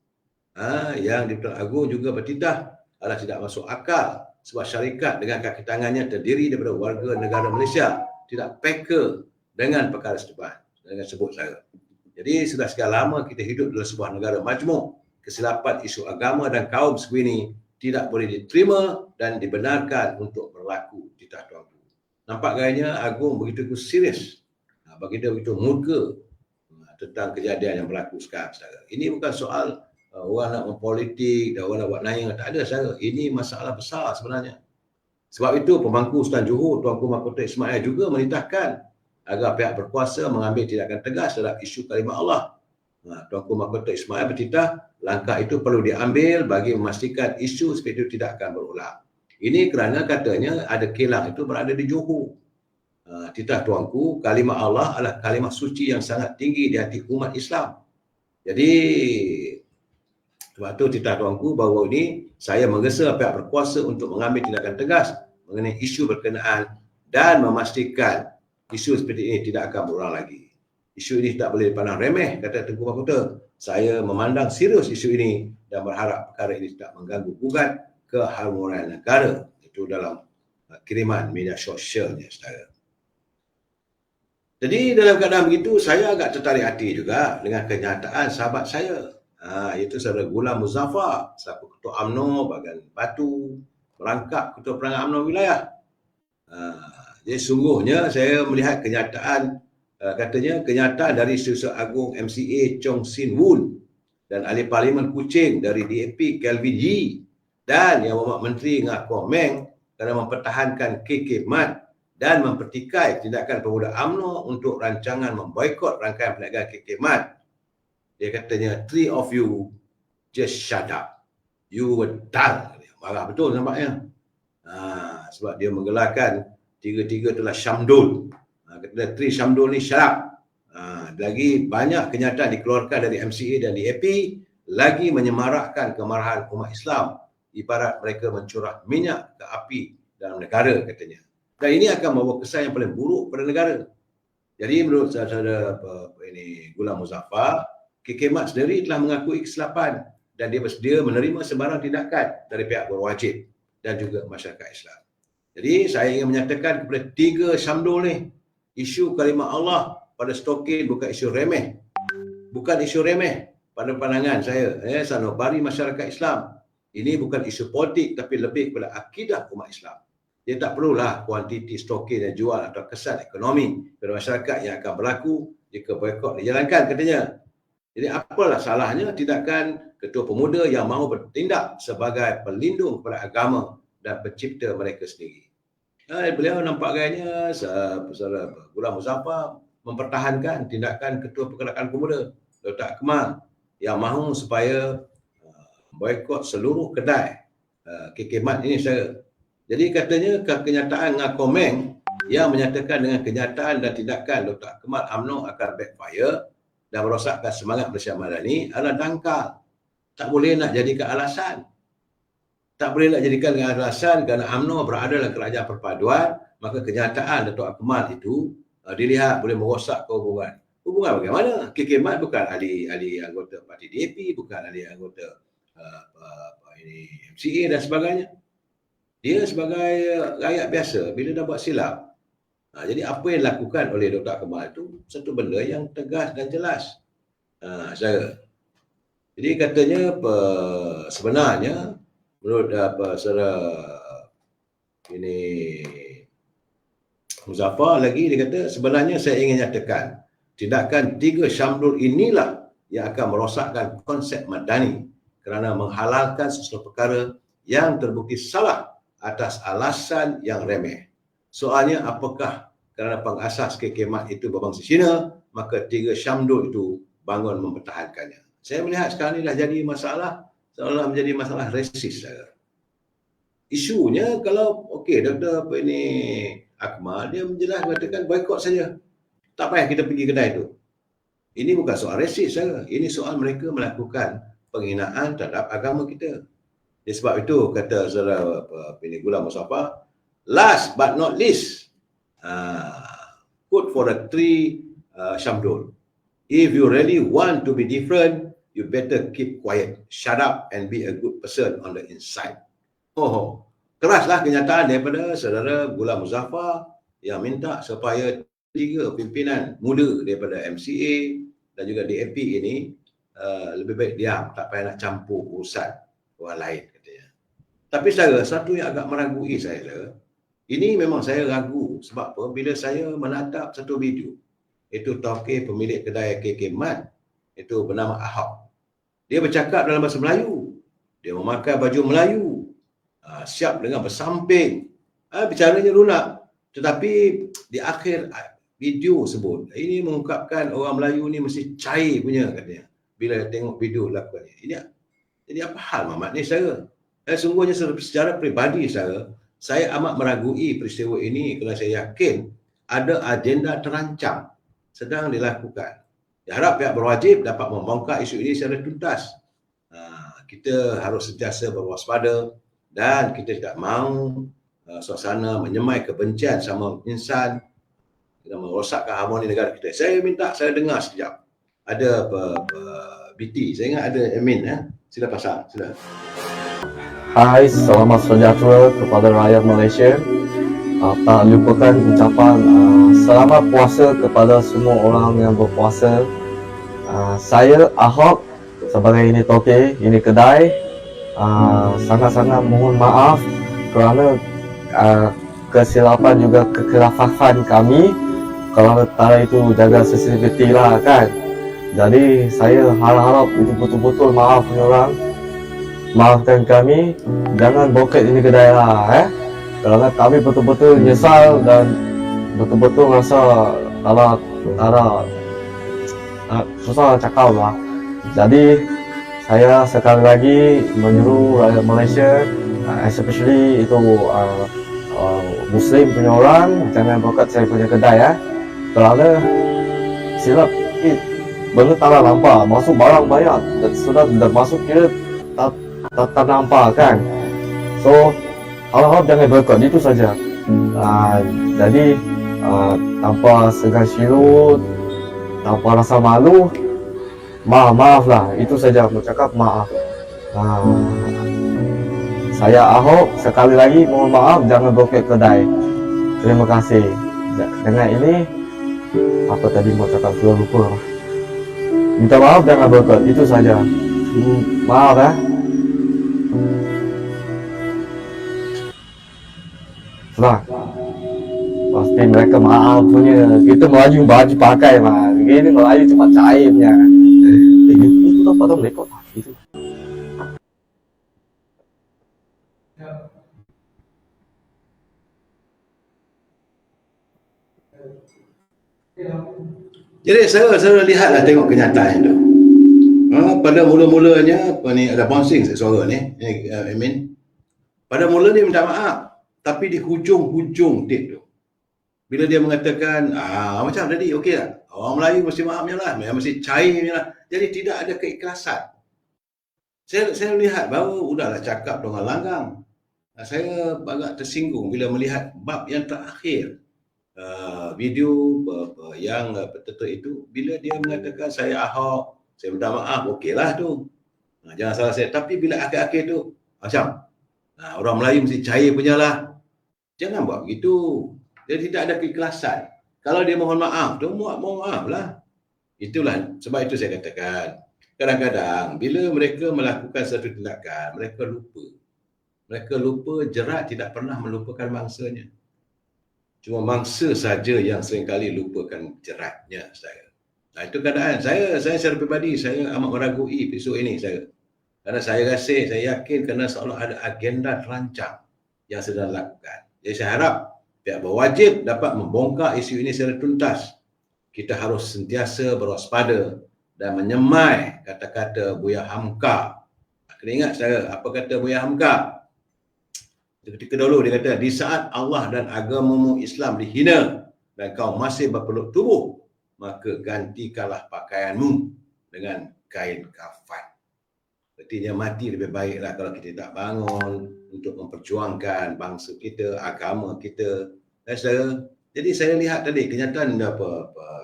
Yang di-Pertuan Agong juga bertitah adalah tidak masuk akal sebab syarikat dengan kaki tangannya terdiri daripada warga negara Malaysia tidak peka dengan perkara dengan sebut saya. Jadi sudah sekian lama kita hidup dalam sebuah negara majmuk. Kesilapan isu agama dan kaum segini tidak boleh diterima dan dibenarkan untuk berlaku. Titah tuanku. Nampak gayanya Agung begitu serius. Baginda begitu murka tentang kejadian yang berlaku sekarang. Saudara. Ini bukan soal orang nak mempolitik dan orang nak buat naik. Tak ada saudara. Ini masalah besar sebenarnya. Sebab itu pemangku Sultan Johor Tuanku Mahkota Ismail juga menitahkan agar pihak berkuasa mengambil tindakan tegas terhadap isu kalimah Allah. Tuanku Mahkota Ismail bertitah langkah itu perlu diambil bagi memastikan isu seperti itu tidak akan berulang. Ini kerana katanya ada kilang itu berada di Johor. Titah tuanku, kalimah Allah adalah kalimah suci yang sangat tinggi di hati umat Islam. Jadi sebab itu titah tuanku bahawa ini saya menggesa pihak berkuasa untuk mengambil tindakan tegas mengenai isu berkenaan dan memastikan isu seperti ini tidak akan berulang lagi. Isu ini tak boleh dipandang remeh, kata Tengku Mahkota. Saya memandang serius isu ini dan berharap perkara ini tidak mengganggu gugat keharmonian negara. Itu dalam kiriman media sosialnya, saudara. Jadi dalam keadaan begitu, saya agak tertarik hati juga dengan kenyataan sahabat saya. Iaitu saudara Ghulam Muzaffar, selaku Ketua UMNO bahagian Batu, merangkap Ketua Perangai UMNO wilayah. Jadi sungguhnya saya melihat kenyataan, katanya kenyataan dari Setiausaha Agung MCA Chong Sin Woon dan Ahli Parlimen Kuching dari DAP Kelvin Yee dan Yang Berhormat Menteri Ngah Kwok Meng kerana mempertahankan KK Mat dan mempertikai tindakan pemuda UMNO untuk rancangan memboikot rangkaian perniagaan KK Mat. Dia katanya, 3 of you just shut up. You were dull. Marah betul nampaknya. Sebab dia menggelarkan tiga-tiga itulah Syamdul. Kata 3 Syamdul ni shut up. Lagi banyak kenyataan dikeluarkan dari MCA dan DAP lagi menyemarakkan kemarahan umat Islam ibarat mereka mencurah minyak ke api dalam negara, katanya. Dan ini akan membawa kesan yang paling buruk pada negara. Jadi menurut saudara Ghulam Muzaffar, KK Mat sendiri telah mengakui kesilapan dan dia bersedia menerima sebarang tindakan dari pihak berwajib dan juga masyarakat Islam. Jadi saya ingin menyatakan kepada 3 Syamdul ni, isu kalimah Allah pada Stokin bukan isu remeh. Bukan isu remeh pada pandangan saya, sanubari masyarakat Islam. Ini bukan isu politik tapi lebih kepada akidah umat Islam. Dia tak perlulah kuantiti stokin yang jual atau kesan ekonomi kepada masyarakat yang akan berlaku jika boikot dijalankan, katanya. Jadi apalah salahnya tindakan ketua pemuda yang mahu bertindak sebagai pelindung kepada agama dan pencipta mereka sendiri. Beliau nampak gayanya Ghulam Muzaffar mempertahankan tindakan ketua pergerakan pemuda Dr. Akmal yang mahu supaya boikot seluruh kedai KK Mat ini, saya. Jadi katanya kenyataan dengan komen yang menyatakan dengan kenyataan dan tindakan Dr. Akmal UMNO akan backfire dan merosakkan semangat Malaysia Madani adalah dangkal. Tak boleh nak jadikan alasan. Tak boleh nak jadikan alasan kerana UMNO berada dalam kerajaan perpaduan, maka kenyataan Dr. Akmal itu dilihat boleh merosak hubungan. Hubungan bagaimana? KK Mat bukan ahli anggota parti DAP, bukan ahli anggota MCA dan sebagainya. Dia sebagai rakyat biasa, bila dah buat silap. Jadi apa yang dilakukan oleh Dr. Akmal itu satu benda yang tegas dan jelas. Jadi katanya sebenarnya menurut saudara Muzaffar lagi, dia kata sebenarnya saya ingin nyatakan tindakan 3 Syamdul inilah yang akan merosakkan konsep Madani kerana menghalalkan sesuatu perkara yang terbukti salah atas alasan yang remeh. Soalnya apakah kerana pengasas KK Mat itu berbangsa Cina, maka 3 Syamdul itu bangun mempertahankannya. Saya melihat sekarang ini dah jadi masalah, seolah menjadi masalah resis. Isunya kalau Dr. Akmal dia menjelaskan mengatakan boikot saja. Tak payah kita pergi kedai itu. Ini bukan soal resis, ini soal mereka melakukan penghinaan terhadap agama kita. Sebab itu kata saudara Ghulam Muzaffar, last but not least, quote for the 3 Syamdul. If you really want to be different, you better keep quiet, shut up and be a good person on the inside. Keraslah kenyataan daripada saudara Ghulam Muzaffar yang minta supaya 3 pimpinan muda daripada MCA dan juga DAP ini lebih baik diam, tak payah nak campur urusan orang lain, katanya. Tapi satu yang agak meragui saya, ini memang saya ragu. Sebab apa? Bila saya menatap satu video, itu tokeh pemilik kedai KK Mat, itu bernama Ahok. Dia bercakap dalam bahasa Melayu. Dia memakai baju Melayu. Siap dengan bersamping. Bicaranya lunak. Tetapi di akhir video sebut, ini mengungkapkan orang Melayu ni mesti cair punya, katanya. Bila tengok video lakukannya. Jadi apa hal Mamat ni saya? Sungguhnya secara peribadi saya amat meragui peristiwa ini kerana saya yakin ada agenda terancam sedang dilakukan. Diharap pihak berwajib dapat membongkar isu ini secara tuntas. Kita harus sentiasa berwaspada dan kita tidak mahu suasana menyemai kebencian sama insan dan merosakkan harmoni negara kita. Saya dengar sekejap. Ada BT, saya ingat ada admin. Sila pasang, sila. Hai, selamat sejahtera kepada rakyat Malaysia. Tak lupakan ucapan selamat puasa kepada semua orang yang berpuasa. Saya Ahok sebagai ini tokeh, ini kedai, sangat-sangat mohon maaf kerana kesilapan juga kekhilafan kami. Kalau tak itu jaga sensitiviti lah kan. Jadi saya harap itu betul-betul maaf ni orang. Maafkan kami, jangan boket ini kedai lah. kerana kami betul-betul menyesal dan betul-betul rasa susah cakap lah. Jadi saya sekali lagi menyuruh rakyat Malaysia, especially itu Muslim punya orang, jangan bokat saya punya kedai ya. Kerana silap benda tak nampak, masuk barang banyak dan sudah masuk kira tak nampak kan. So harap jangan boikot, itu saja. Jadi tanpa segan silut, tanpa rasa malu, maaf lah, itu saja aku cakap, maaf. Saya Ahok sekali lagi mohon maaf, jangan boikot kedai. Terima kasih. Dengan ini apa tadi mau cakap sudah lupa. Minta maaf, jangan boikot, itu saja. Maaf ya. Nah, pasti mereka maaf punya. Kita Melayu baju pakai mah. Gini Melayu cuma cairnya. Itu dapat dong lekot itu. Jadi saya lihatlah tengok kenyataan itu. Pada mula-mulanya ada bouncing suara ni, Amin. Pada mula dia minta maaf, tapi di hujung-hujung tape tu, bila dia mengatakan macam tadi, okey tak? Orang Melayu mesti maafnya lah, mesti cairnya lah. Jadi tidak ada keikhlasan. Saya lihat bahawa udahlah cakap dengan langgang. Saya agak tersinggung bila melihat bab yang terakhir. Video yang betul-betul itu, bila dia mengatakan saya Ahok, saya minta maaf, okeylah tu. Jangan salah saya. Tapi bila akhir-akhir tu, macam orang Melayu mesti cair punya lah. Jangan buat begitu. Dia tidak ada keikhlasan. Kalau dia mohon maaf, tu mohon maaf lah. Itulah, sebab itu saya katakan, kadang-kadang bila mereka melakukan satu tindakan, mereka lupa. Mereka lupa jerat tidak pernah melupakan mangsanya. Cuma mangsa saja yang seringkali lupakan jeratnya saya. Itu keadaan. Saya secara pribadi, saya amat meragui episod ini saya. Kerana saya rasa, saya yakin kerana seolah ada agenda terancang yang sedang dilakukan. Jadi saya harap pihak berwajib dapat membongkar isu ini secara tuntas. Kita harus sentiasa berwaspada dan menyemai kata-kata Buya Hamka. Kena ingat saya, apa kata Buya Hamka? Ketika dulu dia kata, di saat Allah dan agamamu Islam dihina dan kau masih berpeluk tubuh, maka gantikanlah pakaianmu dengan kain kafan. Artinya mati lebih baiklah kalau kita tak bangun untuk memperjuangkan bangsa kita, agama kita. Jadi saya lihat tadi kenyataan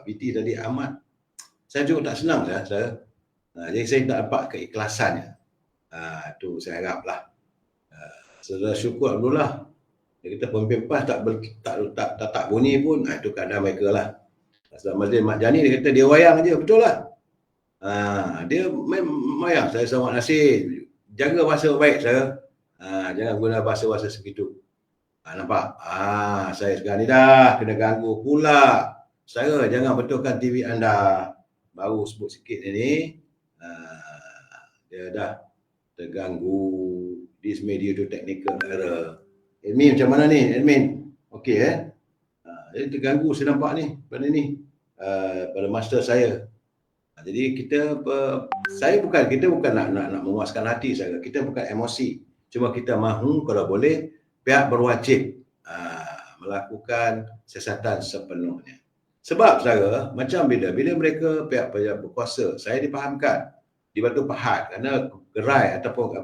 VT tadi amat, saya juga tak senang saya. Jadi saya tak dapat keikhlasannya. Itu saya haraplah. Sudah syukur Alhamdulillah. Dia kata pemimpin PAS tak bunyi pun, itu keadaan mereka lah. Sebab Mazlin Mat Jani dia kata dia wayang je, betul lah. Dia wayang, saya selamat nasib. Jaga bahasa baik saya. Jangan guna bahasa-bahasa segitu. Nampak? Saya sekarang ni dah kena ganggu pula. Saya jangan betulkan TV anda. Baru sebut sikit ni. Dia dah terganggu. This media to technical error. Admin macam mana ni? Admin. Okey Dia terganggu saya nampak ni. Pada ni. Pada master saya. Jadi kita bukan nak memuaskan hati saya. Kita bukan emosi. Cuma kita mahu kalau boleh pihak berwajib melakukan siasatan sepenuhnya. Sebab saya macam bila mereka pihak berkuasa, saya dipahamkan di Batu Pahat kerana gerai ataupun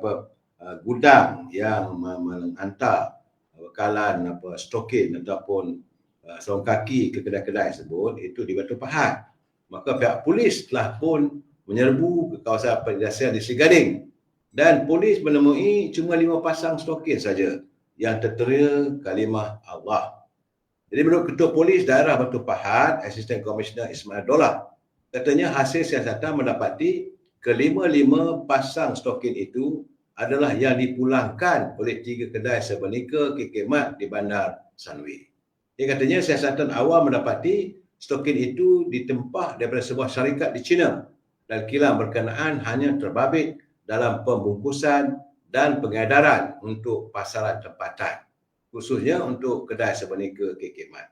gudang yang menghantar bekalan stokin ataupun sarung kaki ke kedai-kedai tersebut itu di Batu Pahat. Maka pihak polis telah pun menyerbu ke kawasan penindasan di Seri Gading dan polis menemui cuma 5 pasang stokin saja yang tertera kalimah Allah. Jadi menurut Ketua Polis Daerah Batu Pahat, Asisten Komisioner Ismail Dollah, katanya hasil siasatan mendapati kelima-lima pasang stokin itu adalah yang dipulangkan oleh 3 kedai sebenika kikemat di Bandar Sunway. Dia katanya siasatan awal mendapati stokin itu ditempah daripada sebuah syarikat di China dan kilang berkenaan hanya terbabit dalam pembungkusan dan pengedaran untuk pasaran tempatan. khususnya untuk kedai sebenika KK Mart.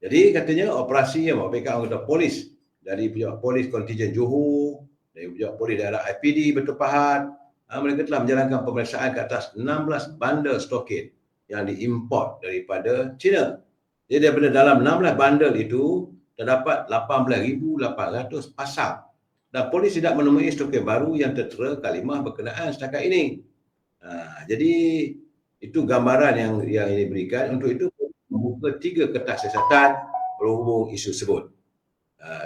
Jadi katanya operasi yang merupakan anggota polis dari pihak polis kontijen Johor, dari pihak polis daerah IPD Bertepahat, mereka telah menjalankan pemeriksaan ke atas 16 bandel stokin yang diimport daripada China. Jadi daripada dalam 16 bandel itu terdapat 18,800 pasang dan polis tidak menemui stokin baru yang tertera kalimah berkenaan setakat ini. Jadi itu gambaran yang diberikan. Untuk itu membuka 3 kertas siasatan berhubung isu tersebut.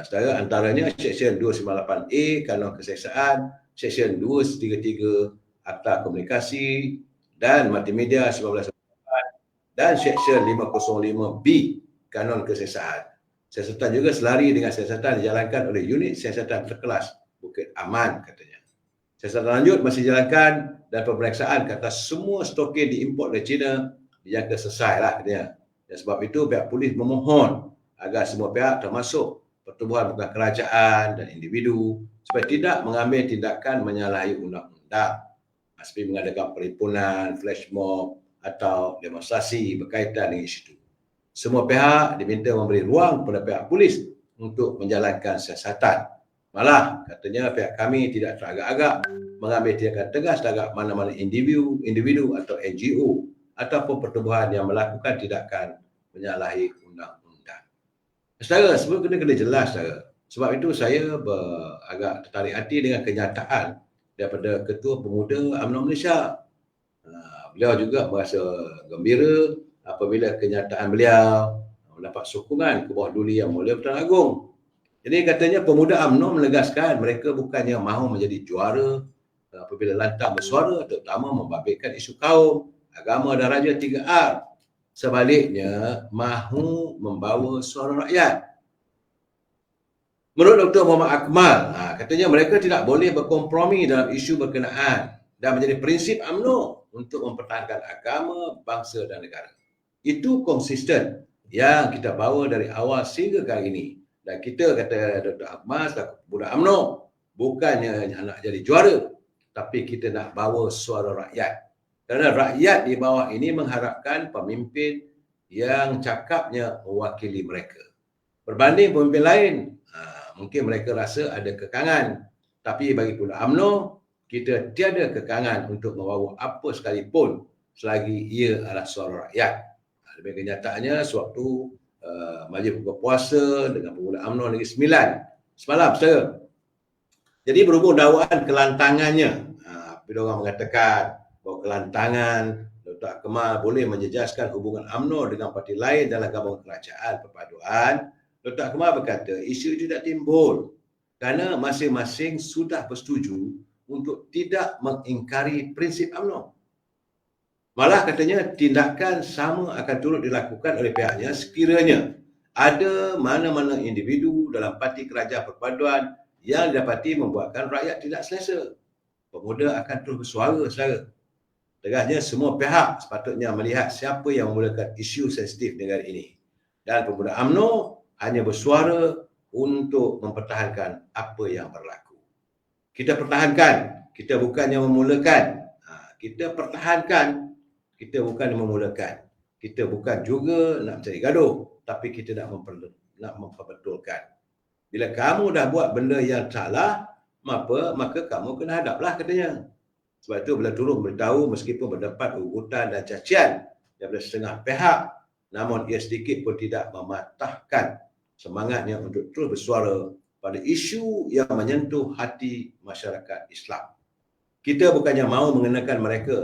Saudara, antaranya Seksyen 298A Kanun Kesiasaan, Seksyen 233 Akta Komunikasi dan Multimedia 1998 dan Seksyen 505B Kanun Kesiasaan. Siasatan juga selari dengan siasatan dijalankan oleh unit siasatan terkelas Bukit Aman katanya. Siasatan lanjut masih dijalankan dan pemeriksaan ke atas semua stokin diimport dari China dijangka selesai lah katanya. Dan sebab itu pihak polis memohon agar semua pihak termasuk pertubuhan bukan kerajaan dan individu supaya tidak mengambil tindakan menyalahi undang-undang seperti mengadakan perhimpunan, flash mob atau demonstrasi berkaitan dengan isu itu. Semua pihak diminta memberi ruang kepada pihak polis untuk menjalankan siasatan. Malah katanya pihak kami tidak teragak-agak mengambil tindakan tegas terhadap mana-mana individu atau NGO ataupun pertubuhan yang melakukan tindakan menyalahi undang-undang. Saudara, semua kena jelas, saudara. Sebab itu saya agak tertarik hati dengan kenyataan daripada Ketua Pemuda UMNO Malaysia. Beliau juga merasa gembira apabila kenyataan beliau mendapat sokongan ke bawah duli Yang Mulia Pertuan Agong. Jadi katanya pemuda UMNO menegaskan mereka bukannya mahu menjadi juara apabila lantang bersuara, terutama membabitkan isu kaum, agama dan raja 3R. Sebaliknya, mahu membawa suara rakyat. Menurut Dr. Muhammad Akmal, katanya mereka tidak boleh berkompromi dalam isu berkenaan dan menjadi prinsip UMNO untuk mempertahankan agama, bangsa dan negara. Itu konsisten yang kita bawa dari awal sehingga kali ini. Dan kita kata Dr. Akmal, budak UMNO, bukannya nak jadi juara, tapi kita nak bawa suara rakyat. Kerana rakyat di bawah ini mengharapkan pemimpin yang cakapnya mewakili mereka. Berbanding pemimpin lain, mungkin mereka rasa ada kekangan. Tapi bagi budak UMNO, kita tiada kekangan untuk membawa apa sekalipun selagi ia adalah suara rakyat. Lebih kenyataannya, sewaktu majlis buka puasa dengan pemuda UMNO Negeri Sembilan semalam, saudara. Jadi berhubung dakwaan kelantangannya, bila orang mengatakan bahawa kelantangan Dr. Akmal boleh menjejaskan hubungan UMNO dengan parti lain dalam gabungan kerajaan perpaduan, Dr. Akmal berkata isu itu tidak timbul kerana masing-masing sudah bersetuju untuk tidak mengingkari prinsip UMNO. Malah katanya tindakan sama akan turut dilakukan oleh pihaknya sekiranya ada mana-mana individu dalam parti kerajaan perpaduan yang didapati membuatkan rakyat tidak selesa. Pemuda akan terus bersuara, saudara. Tegasnya semua pihak sepatutnya melihat siapa yang memulakan isu sensitif negara ini. Dan pemuda UMNO hanya bersuara untuk mempertahankan apa yang berlaku. Kita pertahankan, kita bukannya memulakan. Kita pertahankan, kita bukan memulakan. Kita bukan juga nak mencari gaduh, tapi kita nak memperbetulkan. Bila kamu dah buat benda yang salah, maka kamu kena hadaplah, katanya. Sebab itu bila turun beritahu meskipun berdapat ugutan dan cacian daripada setengah pihak, namun ia sedikit pun tidak mematahkan semangatnya untuk terus bersuara pada isu yang menyentuh hati masyarakat Islam. Kita bukannya mahu mengenakan mereka,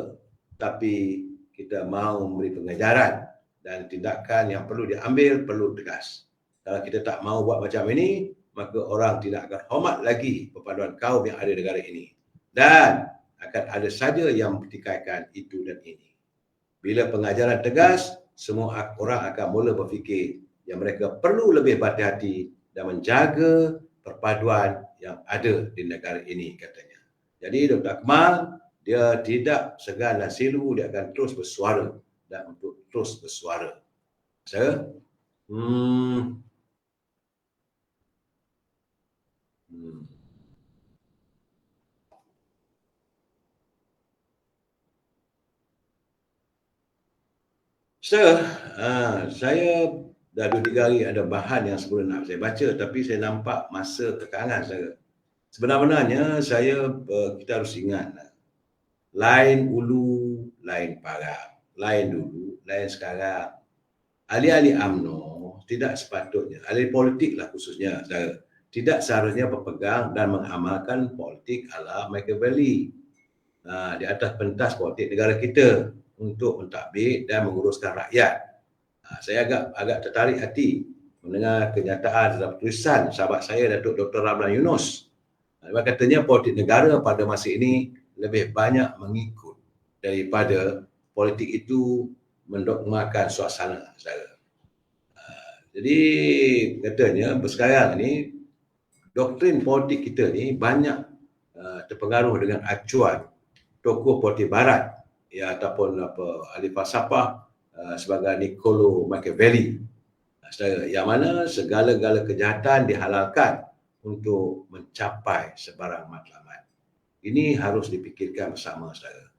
tapi kita mahu memberi pengajaran dan tindakan yang perlu diambil perlu tegas. Kalau kita tak mahu buat macam ini, maka orang tidak akan hormat lagi perpaduan kaum yang ada di negara ini. Dan akan ada saja yang bertikaikan itu dan ini. Bila pengajaran tegas, semua orang akan mula berfikir yang mereka perlu lebih berhati-hati dan menjaga perpaduan yang ada di negara ini, katanya. Jadi Dr. Akmal, dia tidak segan dan silu, dia akan terus bersuara dan untuk terus bersuara. Saya Saya dah 2-3 hari ada bahan yang sebelum nak saya baca, tapi saya nampak masa kekangan saya. Sebenarnya kita harus ingat, lain ulu, lain parang, lain dulu, lain sekarang. Ahli-ahli UMNO tidak sepatutnya, ahli politik lah khususnya, tidak seharusnya berpegang dan mengamalkan politik ala Machiavelli di atas pentas politik negara kita untuk mentadbir dan menguruskan rakyat. Saya agak tertarik hati mendengar kenyataan dalam tulisan sahabat saya Datuk Dr. Ramlan Yunus. Dia katanya politik negara pada masa ini lebih banyak mengikut daripada politik itu mendogmakan suasana negara. Jadi katanya sekarang ni doktrin politik kita ni banyak terpengaruh dengan acuan tokoh politik barat ataupun ahli falsafah sebagai Niccolo Machiavelli, yang mana segala-gala kejahatan dihalalkan untuk mencapai sebarang matlamat. Ini harus dipikirkan bersama, saudara.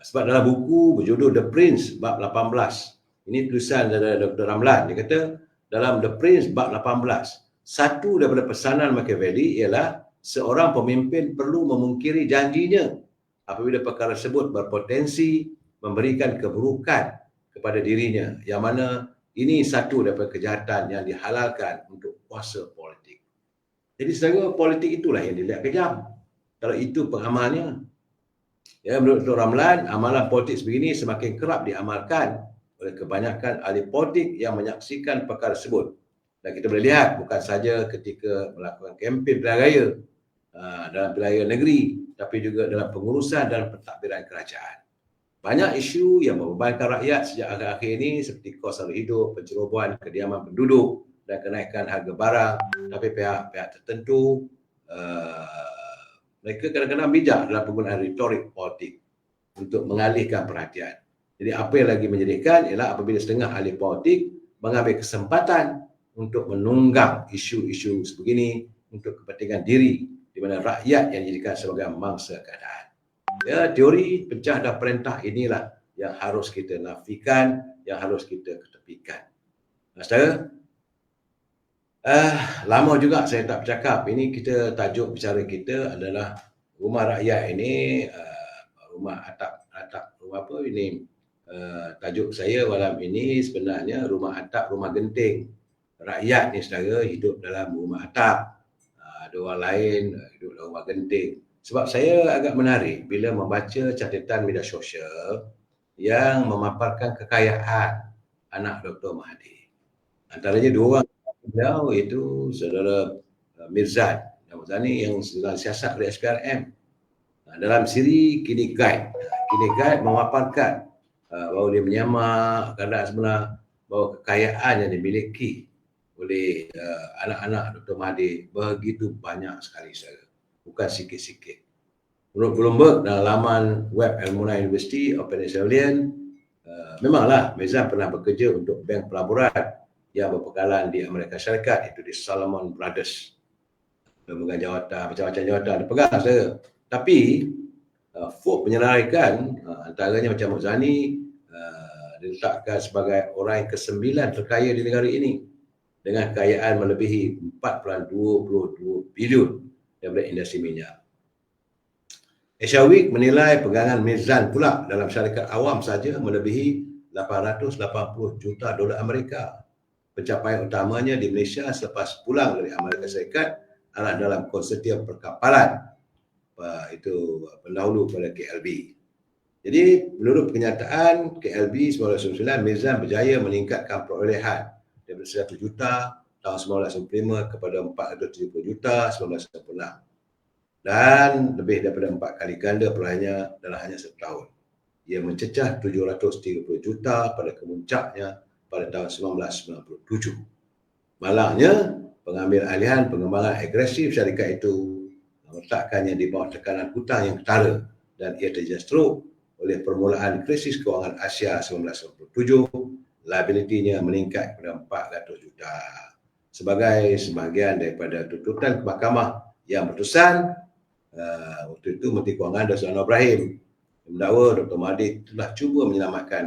Sebab dalam buku berjudul The Prince bab 18, ini tulisan dari Dr. Ramlan, dia kata dalam The Prince bab 18, satu daripada pesanan Machiavelli ialah seorang pemimpin perlu memungkiri janjinya apabila perkara tersebut berpotensi memberikan keburukan kepada dirinya, yang mana ini satu daripada kejahatan yang dihalalkan untuk kuasa politik. Jadi secara politik itulah yang dilihat kejam kalau itu pengamalnya. Ya, menurut Dr. Ramlan, amalan politik sebegini semakin kerap diamalkan oleh kebanyakan ahli politik yang menyaksikan perkara tersebut. Dan kita boleh lihat bukan saja ketika melakukan kempen pilihan raya dalam pilihan raya negeri, tapi juga dalam pengurusan dan pentadbiran kerajaan. Banyak isu yang membebankan rakyat sejak akhir-akhir ini seperti kos harga hidup, pencerobohan kediaman penduduk dan kenaikan harga barang. Tapi pihak-pihak tertentu mereka kadang-kadang bijak dalam penggunaan retorik politik untuk mengalihkan perhatian. Jadi apa yang lagi menyedihkan ialah apabila setengah ahli politik mengambil kesempatan untuk menunggang isu-isu sebegini untuk kepentingan diri, di mana rakyat yang dijadikan sebagai mangsa keadaan. Ya, teori pecah dan perintah inilah yang harus kita nafikan, yang harus kita ketepikan. Saudara, lama juga saya tak bercakap. Ini kita tajuk bicara kita adalah rumah rakyat ini, rumah atap rumah apa ini? Tajuk saya malam ini sebenarnya rumah atap, rumah genting. Rakyat ni saudara hidup dalam rumah atap. Ada orang lain hidup dalam rumah genting. Sebab saya agak menarik bila membaca catatan media sosial yang memaparkan kekayaan anak Dr. Mahathir. Antaranya dua orang beliau iaitu saudara Mirzad Ramazani yang sedang siasat oleh SPRM. Dalam siri Kini Guide memaparkan bahawa dia menyamak keadaan sebenar, bahawa kekayaan yang dimiliki oleh anak-anak Dr. Mahathir begitu banyak sekali, saudara. Bukan sikit-sikit. Menurut Bloomberg dalam laman web Alumni University of Pennsylvania, memanglah Mirzad pernah bekerja untuk bank pelaburan yang berpekalan di Amerika Syarikat, iaitu di Salomon Brothers. Memegang jawatan, macam-macam jawatan dia pegang, saudara. Tapi Forbes menyelarikan antaranya macam Muzani diletakkan sebagai orang yang ke-9 terkaya di negara ini dengan kekayaan melebihi 4.22 bilion daripada industri minyak. Asia Week menilai pegangan Mirzad pula dalam syarikat awam saja melebihi 880 juta dolar Amerika. Pencapaian utamanya di Malaysia selepas pulang dari Amerika Syarikat adalah dalam konsortium perkapalan itu pendahulu pada KLB. Jadi menurut kenyataan KLB 1999, Mirzad berjaya meningkatkan perolehan daripada 100 juta tahun 1995 kepada 470 juta 1996. Dan lebih daripada 4 kali ganda perolehannya dalam hanya setahun. Ia mencecah 730 juta pada kemuncaknya pada tahun 1997. Malangnya, pengambil alihan pengembangan agresif syarikat itu meletakkannya di bawah tekanan hutang yang ketara dan ia terjestruk oleh permulaan krisis kewangan Asia 1997. Liability-nya meningkat kepada 400 juta. Sebagai sebahagian daripada tuntutan ke mahkamah yang berterusan, waktu itu Menteri Kewangan Dr. Anwar Ibrahim mendakwa Dr. Mahathir telah cuba menyelamatkan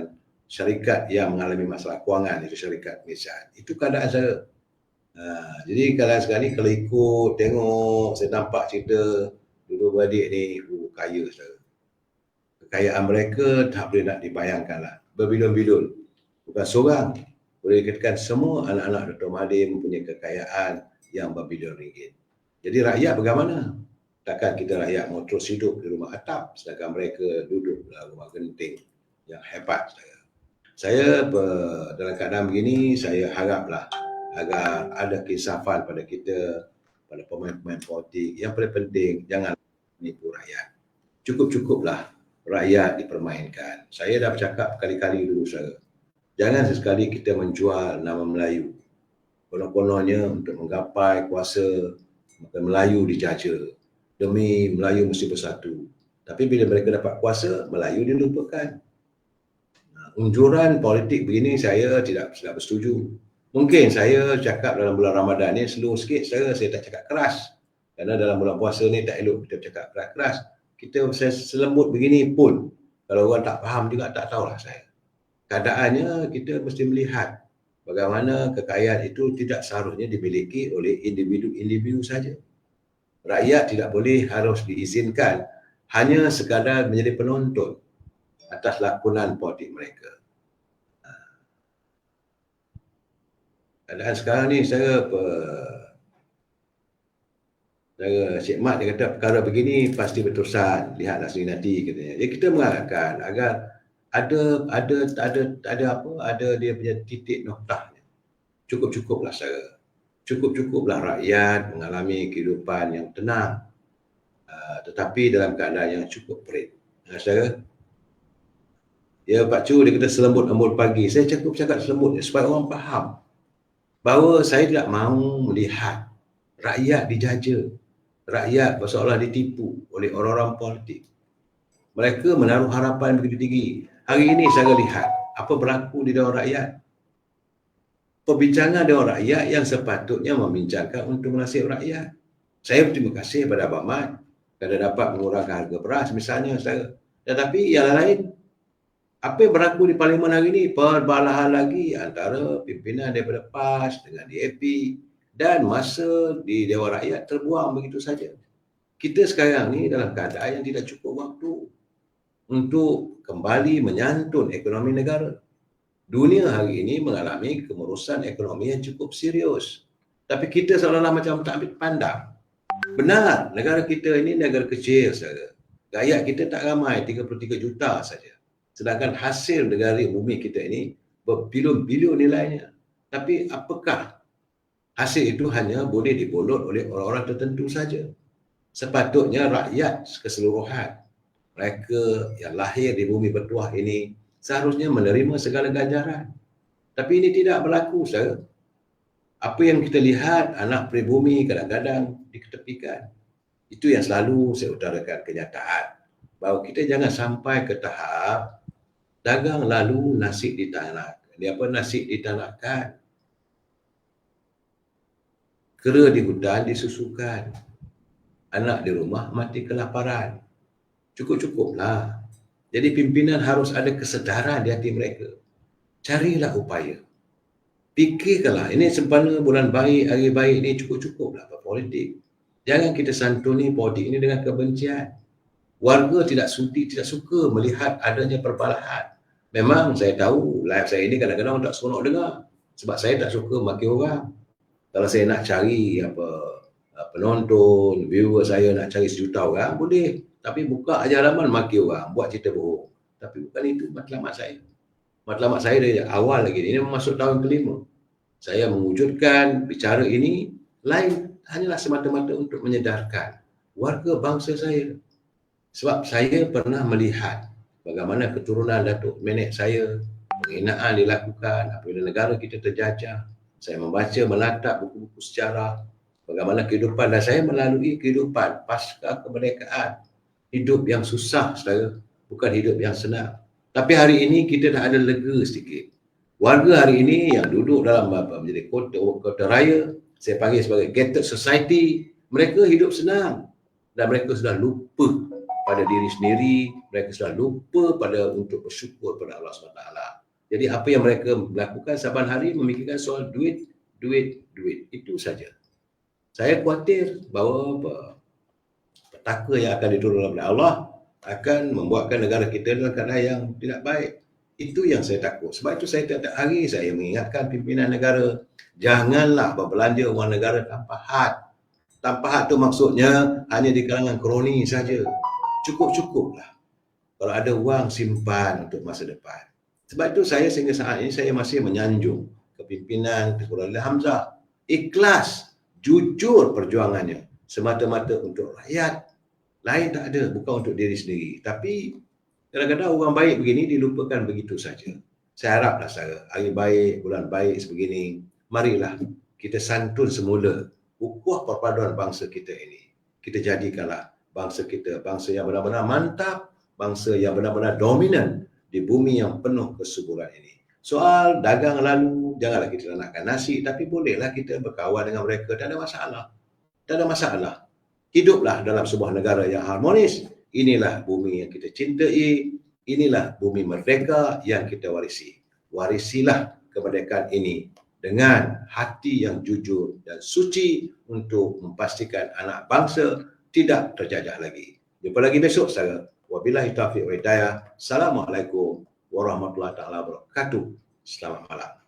syarikat yang mengalami masalah kewangan, itu syarikat Nissan. Itu keadaan saya. Jadi kalau sekarang ni kalau ikut tengok, saya nampak cerita dua beradik ni kaya saudara. Kekayaan mereka tak boleh nak dibayangkan lah. Berbilun-bilun. Bukan seorang. Boleh dikatakan semua anak-anak Dr. Mahathir mempunyai kekayaan yang berbilion ringgit. Jadi rakyat bagaimana? Takkan kita rakyat mau terus hidup di rumah atap sedangkan mereka duduk dalam rumah genting yang hebat saudara. Saya dalam keadaan begini, saya haraplah agar ada keinsafan pada kita, pada pemain-pemain politik. Yang paling penting, jangan menipu rakyat. Cukup-cukuplah rakyat dipermainkan. Saya dah bercakap kali-kali dulu saudara. Jangan sesekali kita menjual nama Melayu. Konon-kononnya untuk menggapai kuasa, maka Melayu dijaja. Demi Melayu mesti bersatu. Tapi bila mereka dapat kuasa, Melayu dilupakan. Unjuran politik begini saya tidak bersetuju. Mungkin saya cakap dalam bulan Ramadan ni slow sikit, saya tak cakap keras. Kerana dalam bulan puasa ni tak elok kita cakap keras-keras. Kita selembut begini pun, kalau orang tak faham juga tak tahulah saya. Keadaannya kita mesti melihat bagaimana kekayaan itu tidak seharusnya dimiliki oleh individu-individu saja. Rakyat tidak boleh harus diizinkan hanya sekadar menjadi penonton atas lakonan politik mereka. Keadaan sekarang ni saya Cik Mat dia kata perkara begini pasti berterusan, lihatlah sendiri nanti katanya. Jadi kita mengharapkan agar ada dia punya titik noktahnya. Cukup-cukuplah saudara. Cukup-cukuplah rakyat mengalami kehidupan yang tenang, tetapi dalam keadaan yang cukup perit. Saudara, ya Pak Cu dia kata selembut ambul pagi. Saya cukup cakap selembut supaya orang faham bahawa saya tidak mahu melihat rakyat dijaja, rakyat seolah ditipu oleh orang-orang politik. Mereka menaruh harapan begitu tinggi. Hari ini saya lihat apa berlaku di Dewan Rakyat. Perbincangan Dewan Rakyat yang sepatutnya membincangkan untuk menasihat rakyat. Saya berterima kasih kepada Abang Mat kerana dapat mengurangkan harga beras misalnya saya. Tetapi yang lain, apa yang berlaku di Parlimen hari ini, perbalahan lagi antara pimpinan daripada PAS dengan DAP dan masa di Dewan Rakyat terbuang begitu saja. Kita sekarang ni dalam keadaan yang tidak cukup waktu untuk kembali menyantun ekonomi negara. Dunia hari ini mengalami kemerosan ekonomi yang cukup serius. Tapi kita seolah-olah macam tak ambil pandang. Benar, negara kita ini negara kecil saja. Rakyat kita tak ramai, 33 juta saja. Sedangkan hasil negara bumi kita ini berbilion-bilion nilainya. Tapi apakah hasil itu hanya boleh dibolot oleh orang-orang tertentu saja? Sepatutnya rakyat keseluruhan, mereka yang lahir di bumi bertuah ini seharusnya menerima segala ganjaran. Tapi ini tidak berlaku saudara. Apa yang kita lihat anak pribumi kadang-kadang diketepikan. Itu yang selalu saya utarakan kenyataan. Bahawa kita jangan sampai ke tahap dagang lalu nasi ditanakkan. Nasi ditanakkan. Kera di hutan disusukan. Anak di rumah mati kelaparan. Cukup-cukuplah. Jadi pimpinan harus ada kesedaran di hati mereka. Carilah upaya. Fikirkanlah, ini sempena bulan baik, hari baik ini cukup-cukuplah berpolitik. Jangan kita santuni politik ini dengan kebencian. Warga tidak suka melihat adanya perbalahan. Memang saya tahu live saya ini kadang-kadang tak seronok dengar. Sebab saya tak suka maki orang. Kalau saya nak cari penonton, viewer saya nak cari 1 juta orang, boleh. Tapi buka aja halaman maki orang, buat cerita bohong. Tapi bukan itu matlamat saya. Matlamat saya dari awal lagi, ini masuk tahun kelima. Saya mewujudkan bicara ini lain hanyalah semata-mata untuk menyedarkan warga bangsa saya. Sebab saya pernah melihat bagaimana keturunan Datuk Nenek saya, penghinaan dilakukan apabila negara kita terjajah. Saya membaca, menatap buku-buku sejarah, bagaimana kehidupan dan saya melalui kehidupan pasca kemerdekaan. Hidup yang susah, saudara, bukan hidup yang senang. Tapi hari ini kita dah ada lega sedikit. Warga hari ini yang duduk dalam menjadi kota raya, saya panggil sebagai gated society, mereka hidup senang dan mereka sudah lupa pada diri sendiri, mereka sudah lupa pada untuk bersyukur pada Allah SWT. Jadi apa yang mereka lakukan saban hari memikirkan soal duit. Itu saja. Saya khawatir bahawa petaka yang akan diturunkan oleh Allah akan membuatkan negara kita dalam keadaan yang tidak baik. Itu yang saya takut. Sebab itu saya tiap-tiap hari saya mengingatkan pimpinan negara, janganlah berbelanja wang negara tanpa had. Tanpa had tu maksudnya hanya di kalangan kroni saja. Cukup-cukuplah. Kalau ada wang, simpan untuk masa depan. Sebab itu saya sehingga saat ini saya masih menyanjung kepimpinan Tengku Razak Hamzah. Ikhlas, jujur perjuangannya. Semata-mata untuk rakyat. Lain tak ada, bukan untuk diri sendiri. Tapi kadang-kadang orang baik begini dilupakan begitu saja. Saya haraplah saya, hari baik, bulan baik sebegini, marilah kita santun semula ukhuwah perpaduan bangsa kita ini. Kita jadikanlah bangsa kita bangsa yang benar-benar mantap, bangsa yang benar-benar dominan di bumi yang penuh kesuburan ini. Soal dagang lalu, janganlah kita nakkan nasi, tapi bolehlah kita berkawan dengan mereka, tak ada masalah. Tak ada masalah. Hiduplah dalam sebuah negara yang harmonis. Inilah bumi yang kita cintai. Inilah bumi merdeka yang kita warisi. Warisilah kemerdekaan ini dengan hati yang jujur dan suci untuk memastikan anak bangsa tidak terjajah lagi. Jumpa lagi besok saya. Wabillahi taufiq wa hidayah. Assalamualaikum warahmatullahi taala wabarakatuh. Selamat malam.